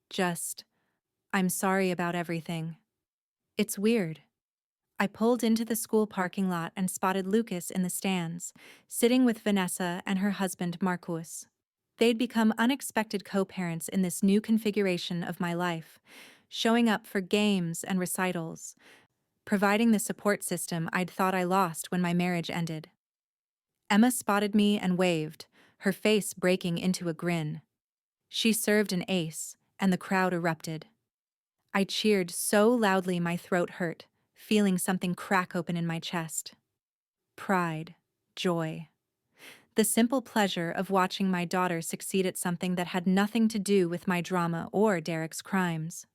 Just, I'm sorry about everything. It's weird. I pulled into the school parking lot and spotted Lucas in the stands, sitting with Vanessa and her husband Marcus. They'd become unexpected co-parents in this new configuration of my life, showing up for games and recitals, providing the support system I'd thought I lost when my marriage ended. Emma spotted me and waved, her face breaking into a grin. She served an ace, and the crowd erupted. I cheered so loudly my throat hurt, feeling something crack open in my chest. Pride, joy. The simple pleasure of watching my daughter succeed at something that had nothing to do with my drama or Derek's crimes.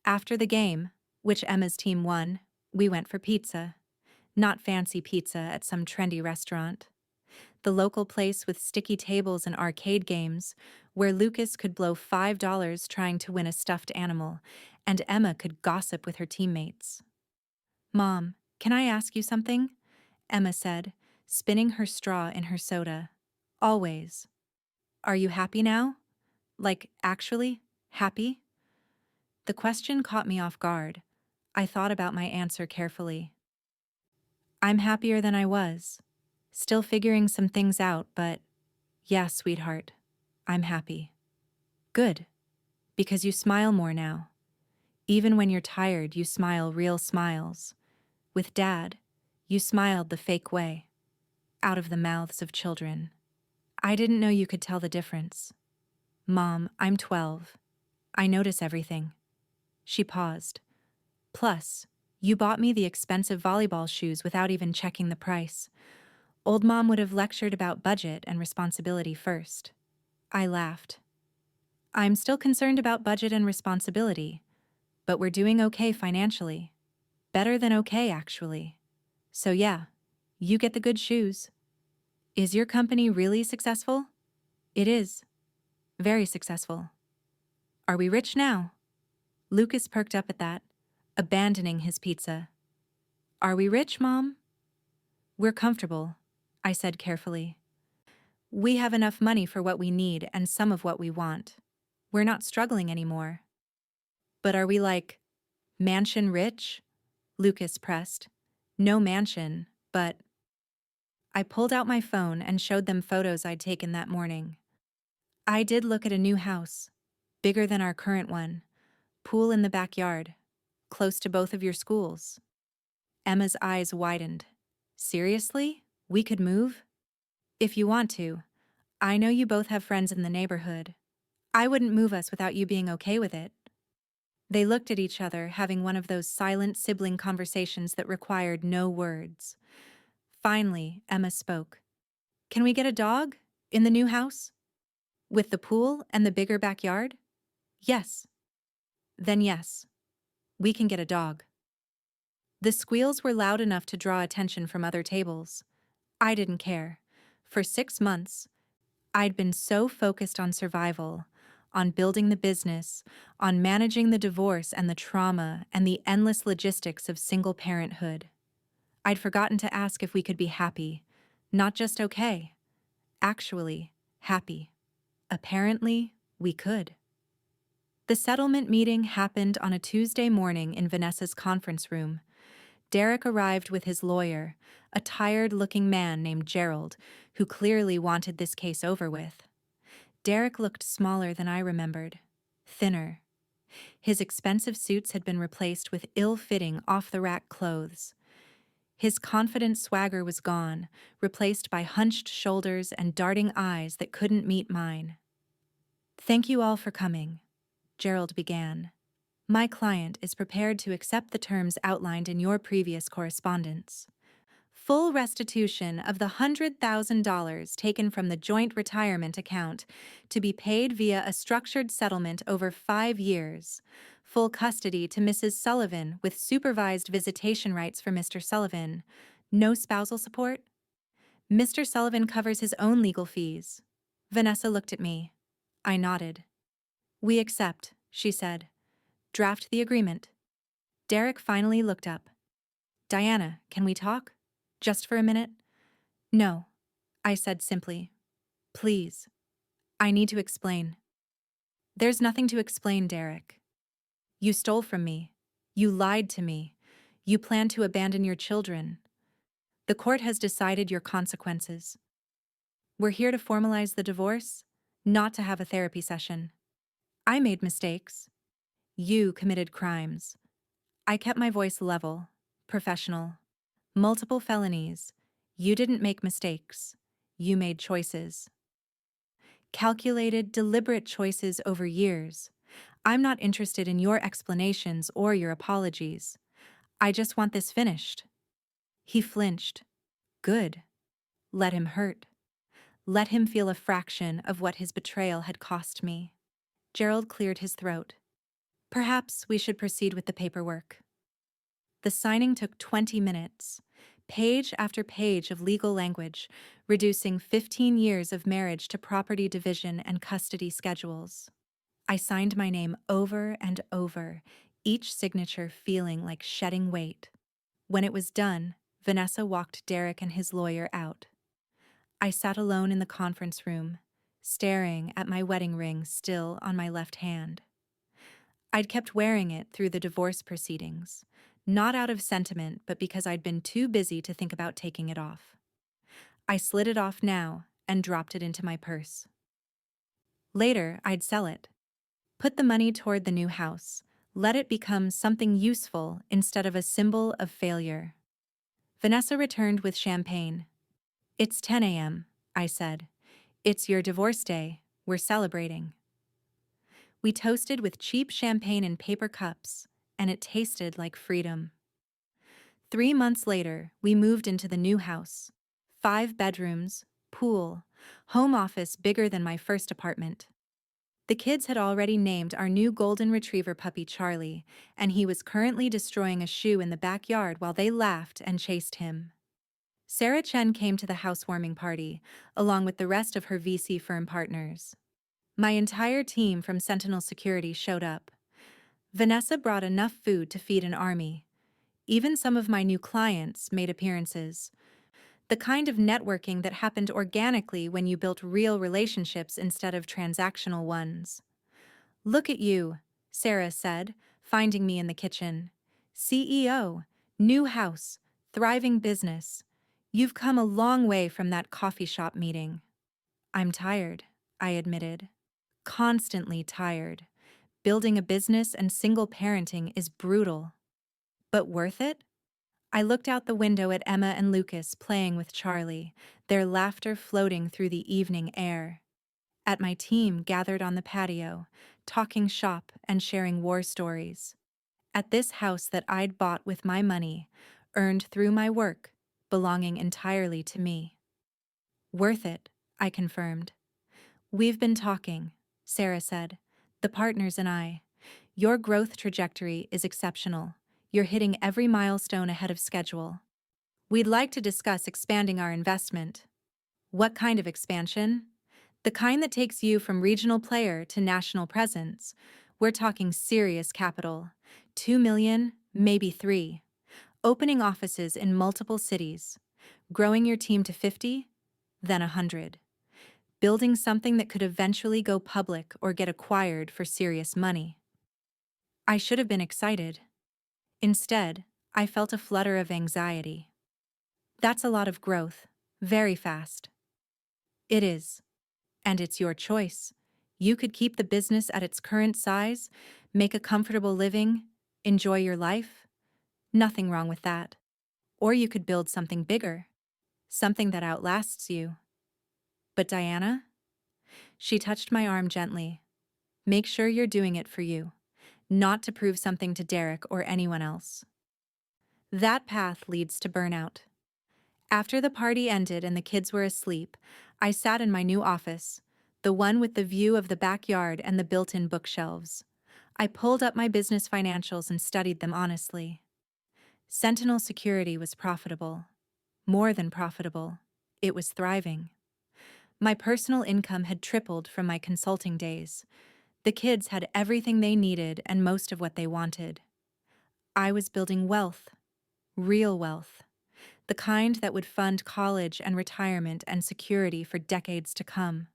After the game, which Emma's team won, we went for pizza. Not fancy pizza at some trendy restaurant. The local place with sticky tables and arcade games, where Lucas could blow $5 trying to win a stuffed animal, and Emma could gossip with her teammates. Mom, can I ask you something? Emma said, spinning her straw in her soda. Always. Are you happy now? Like, actually, happy? The question caught me off guard. I thought about my answer carefully. I'm happier than I was. Still figuring some things out, but yeah, sweetheart, I'm happy. Good. Because you smile more now. Even when you're tired, you smile real smiles. With Dad, you smiled the fake way. Out of the mouths of children. I didn't know you could tell the difference. Mom, I'm 12. I notice everything. She paused. Plus, you bought me the expensive volleyball shoes without even checking the price. Old Mom would have lectured about budget and responsibility first. I laughed. I'm still concerned about budget and responsibility, but we're doing okay financially. Better than okay, actually. So yeah, you get the good shoes. Is your company really successful? It is. Very successful. Are we rich now? Lucas perked up at that, abandoning his pizza. Are we rich, Mom? We're comfortable, I said carefully. We have enough money for what we need and some of what we want. We're not struggling anymore. But are we like, mansion rich? Lucas pressed. No mansion, but... I pulled out my phone and showed them photos I'd taken that morning. I did look at a new house, bigger than our current one, pool in the backyard, close to both of your schools. Emma's eyes widened. Seriously? We could move? If you want to. I know you both have friends in the neighborhood. I wouldn't move us without you being okay with it. They looked at each other, having one of those silent sibling conversations that required no words. Finally, Emma spoke. Can we get a dog? In the new house? With the pool and the bigger backyard? Yes. Then yes. We can get a dog. The squeals were loud enough to draw attention from other tables. I didn't care. For 6 months, I'd been so focused on survival, on building the business, on managing the divorce and the trauma and the endless logistics of single parenthood. I'd forgotten to ask if we could be happy, not just okay. Actually, happy. Apparently, we could. The settlement meeting happened on a Tuesday morning in Vanessa's conference room. Derek arrived with his lawyer, a tired-looking man named Gerald, who clearly wanted this case over with. Derek looked smaller than I remembered, thinner. His expensive suits had been replaced with ill-fitting, off-the-rack clothes. His confident swagger was gone, replaced by hunched shoulders and darting eyes that couldn't meet mine. Thank you all for coming, Gerald began. My client is prepared to accept the terms outlined in your previous correspondence. Full restitution of the $100,000 taken from the joint retirement account to be paid via a structured settlement over 5 years. Full custody to Mrs. Sullivan with supervised visitation rights for Mr. Sullivan. No spousal support? Mr. Sullivan covers his own legal fees. Vanessa looked at me. I nodded. We accept, she said. Draft the agreement. Derek finally looked up. Diana, can we talk? Just for a minute? No, I said simply. Please. I need to explain. There's nothing to explain, Derek. You stole from me. You lied to me. You plan to abandon your children. The court has decided your consequences. We're here to formalize the divorce, not to have a therapy session. I made mistakes. You committed crimes. I kept my voice level, professional. Multiple felonies. You didn't make mistakes. You made choices. Calculated, deliberate choices over years. I'm not interested in your explanations or your apologies. I just want this finished. He flinched. Good. Let him hurt. Let him feel a fraction of what his betrayal had cost me. Gerald cleared his throat. Perhaps we should proceed with the paperwork. The signing took 20 minutes, page after page of legal language, reducing 15 years of marriage to property division and custody schedules. I signed my name over and over, each signature feeling like shedding weight. When it was done, Vanessa walked Derek and his lawyer out. I sat alone in the conference room, staring at my wedding ring still on my left hand. I'd kept wearing it through the divorce proceedings, not out of sentiment, but because I'd been too busy to think about taking it off. I slid it off now and dropped it into my purse. Later, I'd sell it. Put the money toward the new house. Let it become something useful instead of a symbol of failure. Vanessa returned with champagne. It's 10 a.m., I said. It's your divorce day. We're celebrating. We toasted with cheap champagne in paper cups, and it tasted like freedom. 3 months later, we moved into the new house. 5 bedrooms, pool, home office bigger than my first apartment. The kids had already named our new golden retriever puppy Charlie, and he was currently destroying a shoe in the backyard while they laughed and chased him. Sarah Chen came to the housewarming party, along with the rest of her VC firm partners. My entire team from Sentinel Security showed up. Vanessa brought enough food to feed an army. Even some of my new clients made appearances. The kind of networking that happened organically when you built real relationships instead of transactional ones. "Look at you," Sarah said, finding me in the kitchen. "CEO, new house, thriving business. You've come a long way from that coffee shop meeting." "I'm tired," I admitted. Constantly tired. Building a business and single parenting is brutal. But worth it? I looked out the window at Emma and Lucas playing with Charlie, their laughter floating through the evening air. At my team gathered on the patio, talking shop and sharing war stories. At this house that I'd bought with my money, earned through my work, belonging entirely to me. "Worth it," I confirmed. "We've been talking," Sarah said. "The partners and I. Your growth trajectory is exceptional. You're hitting every milestone ahead of schedule. We'd like to discuss expanding our investment." "What kind of expansion?" "The kind that takes you from regional player to national presence. We're talking serious capital. 2 million, maybe 3. Opening offices in multiple cities. Growing your team to 50, then 100. Building something that could eventually go public or get acquired for serious money." I should have been excited. Instead, I felt a flutter of anxiety. "That's a lot of growth. Very fast." "It is. And it's your choice. You could keep the business at its current size, make a comfortable living, enjoy your life. Nothing wrong with that. Or you could build something bigger, something that outlasts you." "But Diana?" She touched my arm gently. "Make sure you're doing it for you, not to prove something to Derek or anyone else. That path leads to burnout." After the party ended and the kids were asleep, I sat in my new office, the one with the view of the backyard and the built-in bookshelves. I pulled up my business financials and studied them honestly. Sentinel Security was profitable. More than profitable. It was thriving. My personal income had tripled from my consulting days. The kids had everything they needed and most of what they wanted. I was building wealth. Real wealth. The kind that would fund college and retirement and security for decades to come.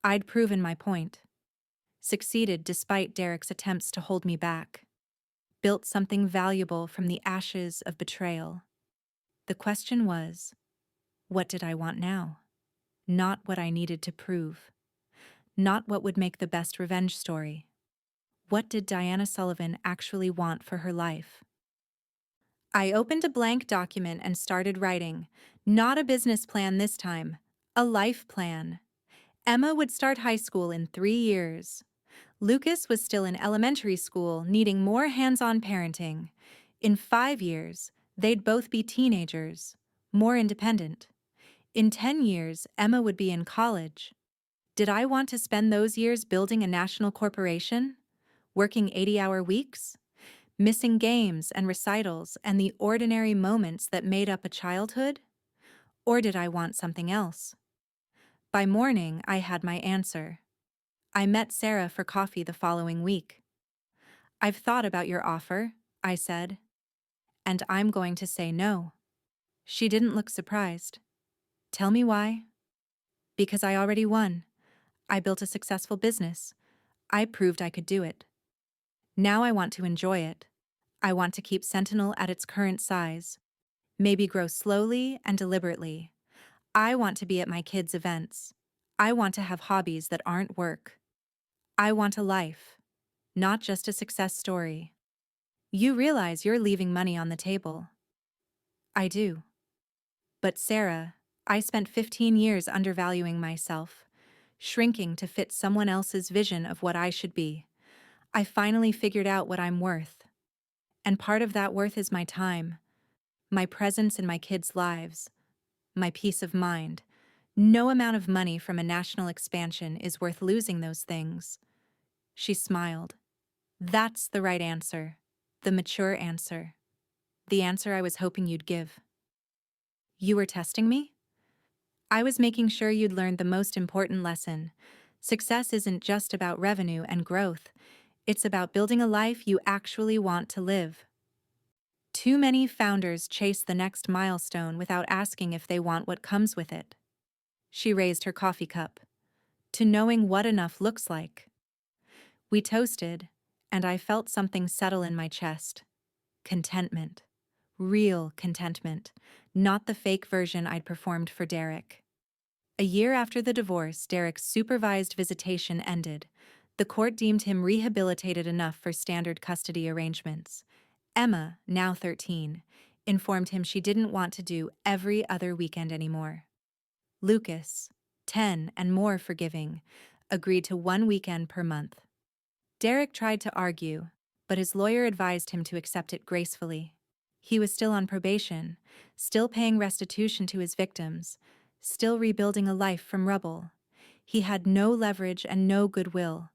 I'd proven my point. Succeeded despite Derek's attempts to hold me back. Built something valuable from the ashes of betrayal. The question was, what did I want now? Not what I needed to prove. Not what would make the best revenge story. What did Diana Sullivan actually want for her life? I opened a blank document and started writing. Not a business plan this time. A life plan. Emma would start high school in 3 years. Lucas was still in elementary school, needing more hands-on parenting. In 5 years, they'd both be teenagers, more independent. In 10 years, Emma would be in college. Did I want to spend those years building a national corporation? Working 80-hour weeks? Missing games and recitals and the ordinary moments that made up a childhood? Or did I want something else? By morning, I had my answer. I met Sarah for coffee the following week. "I've thought about your offer," I said. "And I'm going to say no." She didn't look surprised. "Tell me why." "Because I already won. I built a successful business. I proved I could do it. Now I want to enjoy it. I want to keep Sentinel at its current size. Maybe grow slowly and deliberately. I want to be at my kids' events. I want to have hobbies that aren't work. I want a life, not just a success story." "You realize you're leaving money on the table." "I do. But Sarah, I spent 15 years undervaluing myself, shrinking to fit someone else's vision of what I should be. I finally figured out what I'm worth. And part of that worth is my time, my presence in my kids' lives, my peace of mind. No amount of money from a national expansion is worth losing those things." She smiled. "That's the right answer. The mature answer. The answer I was hoping you'd give." "You were testing me?" "I was making sure you'd learned the most important lesson. Success isn't just about revenue and growth. It's about building a life you actually want to live. Too many founders chase the next milestone without asking if they want what comes with it. She raised her coffee cup. To knowing what enough looks like. We toasted, and I felt something settle in my chest. Contentment. Real contentment, not the fake version I'd performed for Derek. A year after the divorce, Derek's supervised visitation ended. The court deemed him rehabilitated enough for standard custody arrangements. Emma, now 13, informed him she didn't want to do every other weekend anymore. Lucas, 10 and more forgiving, agreed to 1 weekend per month. Derek tried to argue, but his lawyer advised him to accept it gracefully. He was still on probation, still paying restitution to his victims, still rebuilding a life from rubble. He had no leverage and no goodwill.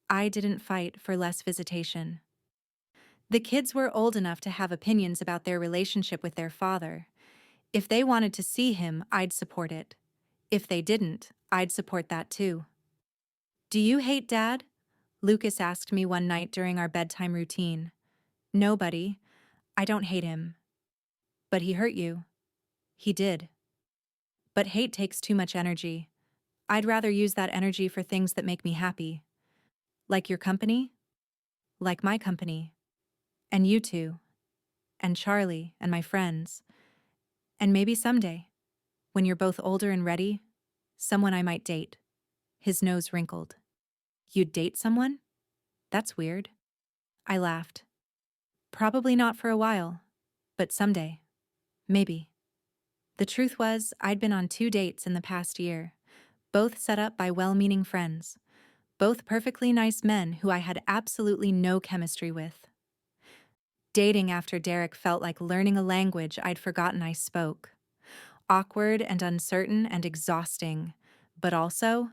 I didn't fight for less visitation. The kids were old enough to have opinions about their relationship with their father. If they wanted to see him, I'd support it. If they didn't, I'd support that too. "Do you hate Dad?" Lucas asked me one night during our bedtime routine. "No, buddy. I don't hate him." "But he hurt you." "He did. But hate takes too much energy. I'd rather use that energy for things that make me happy. Like your company? Like my company. And you two. And Charlie and my friends. And maybe someday, when you're both older and ready, someone I might date." His nose wrinkled. "You'd date someone? That's weird." I laughed. "Probably not for a while, but someday. Maybe." The truth was, I'd been on 2 dates in the past year, both set up by well-meaning friends, both perfectly nice men who I had absolutely no chemistry with. Dating after Derek felt like learning a language I'd forgotten I spoke. Awkward and uncertain and exhausting, but also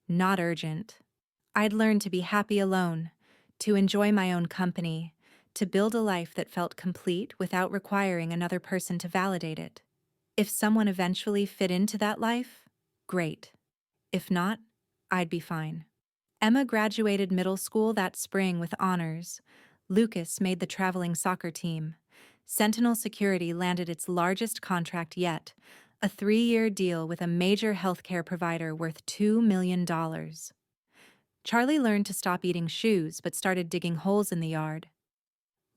not urgent. I'd learned to be happy alone, to enjoy my own company, to build a life that felt complete without requiring another person to validate it. If someone eventually fit into that life, great. If not, I'd be fine. Emma graduated middle school that spring with honors. Lucas made the traveling soccer team. Sentinel Security landed its largest contract yet, a 3-year deal with a major healthcare provider worth $2 million. Charlie learned to stop eating shoes but started digging holes in the yard.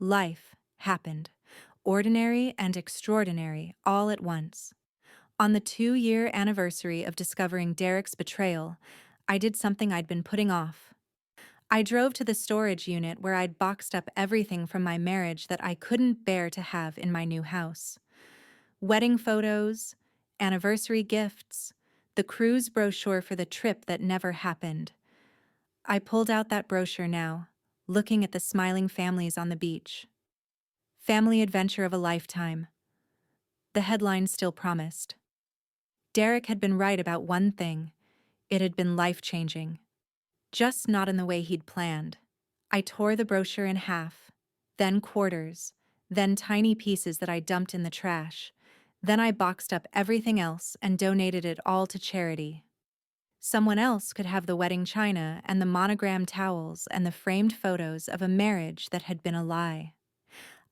Life happened, ordinary and extraordinary all at once. On the 2-year anniversary of discovering Derek's betrayal, I did something I'd been putting off. I drove to the storage unit where I'd boxed up everything from my marriage that I couldn't bear to have in my new house. Wedding photos, anniversary gifts, the cruise brochure for the trip that never happened. I pulled out that brochure now, looking at the smiling families on the beach. Family adventure of a lifetime. The headline still promised. Derek had been right about one thing. It had been life-changing. Just not in the way he'd planned. I tore the brochure in half, then quarters, then tiny pieces that I dumped in the trash. Then I boxed up everything else and donated it all to charity. Someone else could have the wedding china and the monogrammed towels and the framed photos of a marriage that had been a lie.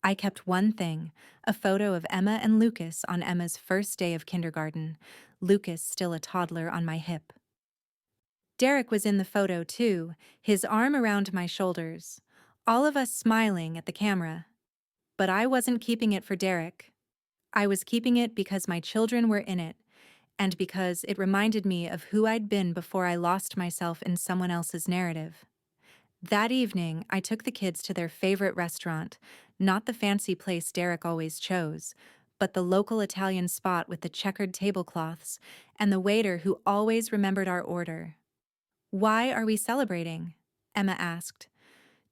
I kept one thing, a photo of Emma and Lucas on Emma's first day of kindergarten, Lucas still a toddler on my hip. Derek was in the photo too, his arm around my shoulders, all of us smiling at the camera. But I wasn't keeping it for Derek. I was keeping it because my children were in it, and because it reminded me of who I'd been before I lost myself in someone else's narrative. That evening, I took the kids to their favorite restaurant, not the fancy place Derek always chose, but the local Italian spot with the checkered tablecloths and the waiter who always remembered our order. "Why are we celebrating?" Emma asked.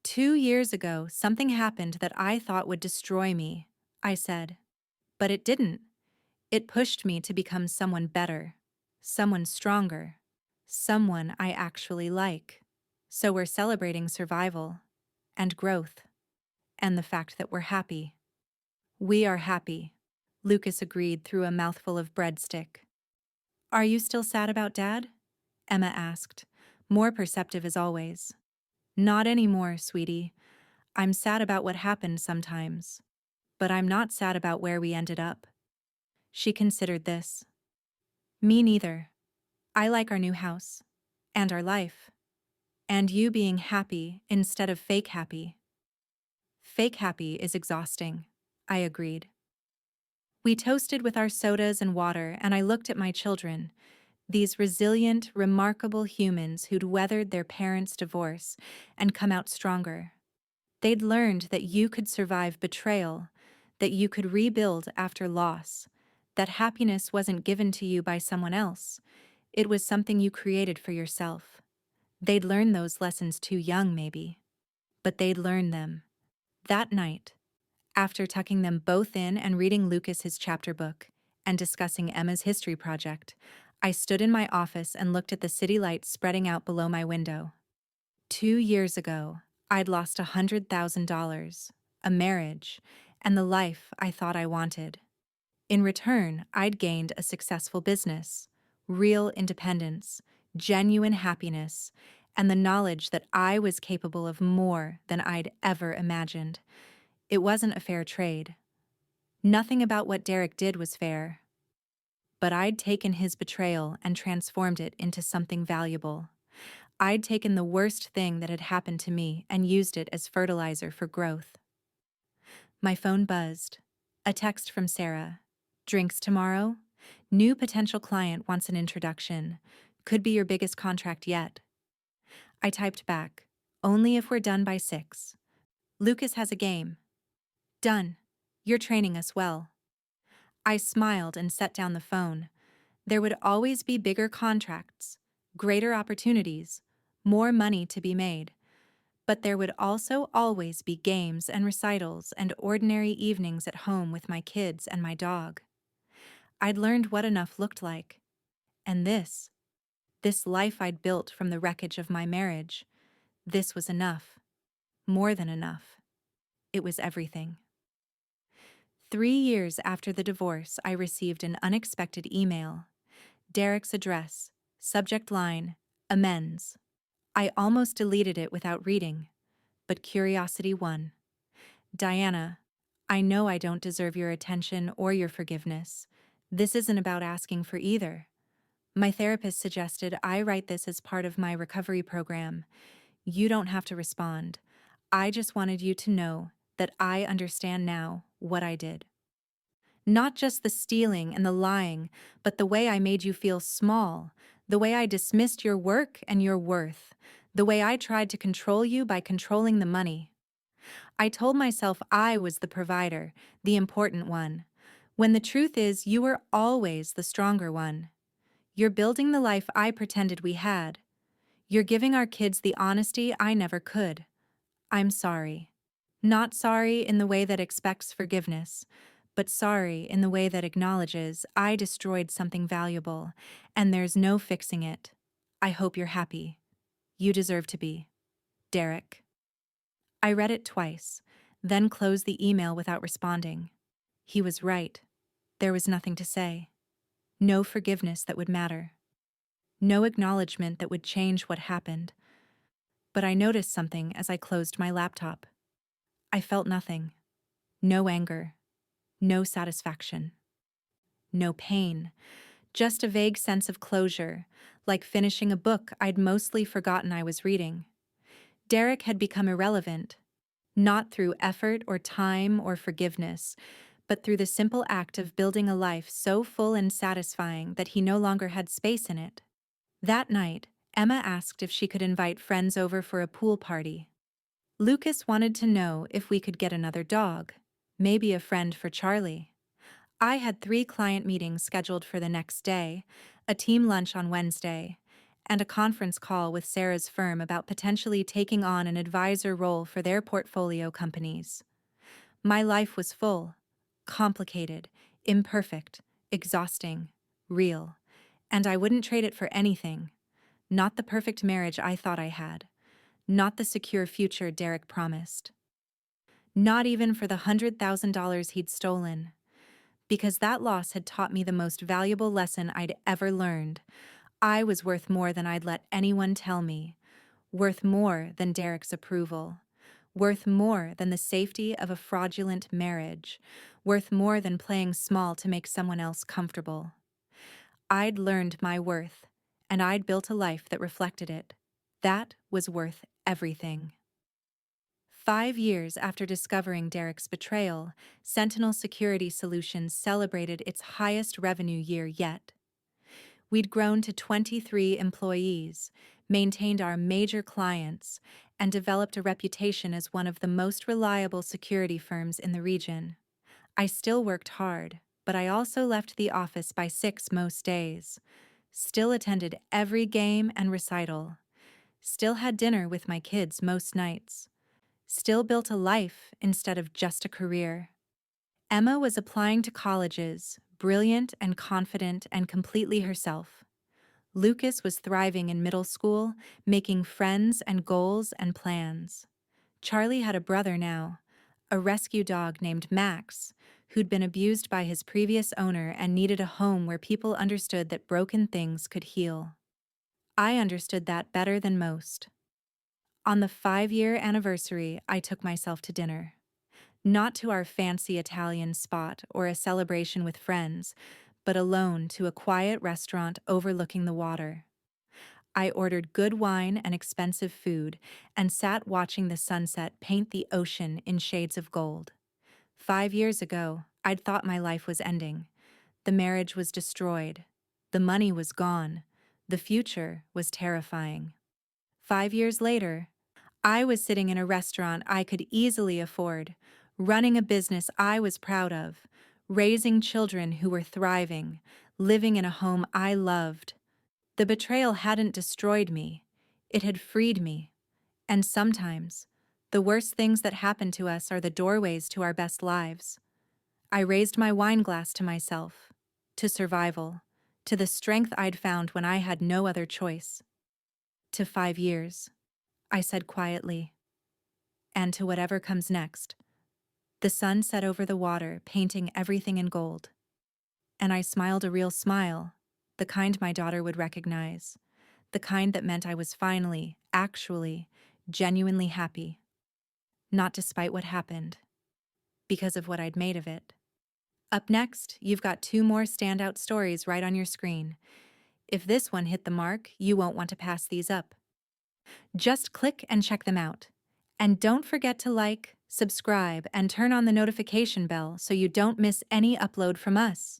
"2 years ago, something happened that I thought would destroy me," I said. But it didn't. It pushed me to become someone better, someone stronger, someone I actually like. So we're celebrating survival, and growth, and the fact that we're happy. "We are happy," Lucas agreed through a mouthful of breadstick. "Are you still sad about Dad?" Emma asked, more perceptive as always. Not anymore, sweetie. I'm sad about what happened sometimes, but I'm not sad about where we ended up. She considered this. Me neither. I like our new house. And our life. And you being happy instead of fake happy. Fake happy is exhausting, I agreed. We toasted with our sodas and water, and I looked at my children, these resilient, remarkable humans who'd weathered their parents' divorce and come out stronger. They'd learned that you could survive betrayal, that you could rebuild after loss, that happiness wasn't given to you by someone else, it was something you created for yourself. They'd learned those lessons too young, maybe. But they'd learn them. That night, after tucking them both in and reading Lucas his chapter book and discussing Emma's history project, I stood in my office and looked at the city lights spreading out below my window. 2 years ago, I'd lost $100,000, a marriage, and the life I thought I wanted. In return, I'd gained a successful business, real independence, genuine happiness, and the knowledge that I was capable of more than I'd ever imagined. It wasn't a fair trade. Nothing about what Derek did was fair. But I'd taken his betrayal and transformed it into something valuable. I'd taken the worst thing that had happened to me and used it as fertilizer for growth. My phone buzzed. A text from Sarah. Drinks tomorrow? New potential client wants an introduction. Could be your biggest contract yet. I typed back. Only if we're done by 6. Lucas has a game. Done. You're training us well. I smiled and set down the phone. There would always be bigger contracts, greater opportunities, more money to be made. But there would also always be games and recitals and ordinary evenings at home with my kids and my dog. I'd learned what enough looked like. And this life I'd built from the wreckage of my marriage, this was enough. More than enough. It was everything. 3 years after the divorce, I received an unexpected email. Derek's address, subject line, amends. I almost deleted it without reading, but curiosity won. Diana, I know I don't deserve your attention or your forgiveness. This isn't about asking for either. My therapist suggested I write this as part of my recovery program. You don't have to respond. I just wanted you to know that I understand now what I did. Not just the stealing and the lying, but the way I made you feel small, the way I dismissed your work and your worth, the way I tried to control you by controlling the money. I told myself I was the provider, the important one, when the truth is you were always the stronger one. You're building the life I pretended we had. You're giving our kids the honesty I never could. I'm sorry. Not sorry in the way that expects forgiveness, but sorry in the way that acknowledges I destroyed something valuable, and there's no fixing it. I hope you're happy. You deserve to be. Derek. I read it twice, then closed the email without responding. He was right. There was nothing to say. No forgiveness that would matter. No acknowledgement that would change what happened. But I noticed something as I closed my laptop. I felt nothing. No anger. No satisfaction. No pain. Just a vague sense of closure, like finishing a book I'd mostly forgotten I was reading. Derek had become irrelevant, not through effort or time or forgiveness, but through the simple act of building a life so full and satisfying that he no longer had space in it. That night, Emma asked if she could invite friends over for a pool party. Lucas wanted to know if we could get another dog, maybe a friend for Charlie. I had 3 client meetings scheduled for the next day, a team lunch on Wednesday, and a conference call with Sarah's firm about potentially taking on an advisor role for their portfolio companies. My life was full, complicated, imperfect, exhausting, real, and I wouldn't trade it for anything. Not the perfect marriage I thought I had. Not the secure future Derek promised. Not even for the $100,000 he'd stolen. Because that loss had taught me the most valuable lesson I'd ever learned. I was worth more than I'd let anyone tell me. worth more than Derek's approval, worth more than the safety of a fraudulent marriage, worth more than playing small to make someone else comfortable. I'd learned my worth, and I'd built a life that reflected it. That was worth everything. 5 years after discovering Derek's betrayal, Sentinel Security Solutions celebrated its highest revenue year yet. We'd grown to 23 employees, maintained our major clients, and developed a reputation as one of the most reliable security firms in the region. I still worked hard, but I also left the office by 6 most days. Still attended every game and recital. Still had dinner with my kids most nights. Still built a life instead of just a career. Emma was applying to colleges, brilliant and confident and completely herself. Lucas was thriving in middle school, making friends and goals and plans. Charlie had a brother now, a rescue dog named Max, who'd been abused by his previous owner and needed a home where people understood that broken things could heal. I understood that better than most. On the 5-year anniversary, I took myself to dinner. Not to our fancy Italian spot or a celebration with friends, but alone to a quiet restaurant overlooking the water. I ordered good wine and expensive food and sat watching the sunset paint the ocean in shades of gold. 5 years ago, I'd thought my life was ending. The marriage was destroyed. The money was gone. The future was terrifying. 5 years later, I was sitting in a restaurant I could easily afford, running a business I was proud of, raising children who were thriving, living in a home I loved. The betrayal hadn't destroyed me, it had freed me. And sometimes, the worst things that happen to us are the doorways to our best lives. I raised my wine glass to myself, to survival, to the strength I'd found when I had no other choice. To 5 years, I said quietly, and to whatever comes next. The sun set over the water, painting everything in gold. And I smiled a real smile, the kind my daughter would recognize, the kind that meant I was finally, actually, genuinely happy. Not despite what happened, because of what I'd made of it. Up next, you've got 2 more standout stories right on your screen. If this one hit the mark, you won't want to pass these up. Just click and check them out. And don't forget to like, subscribe, and turn on the notification bell so you don't miss any upload from us.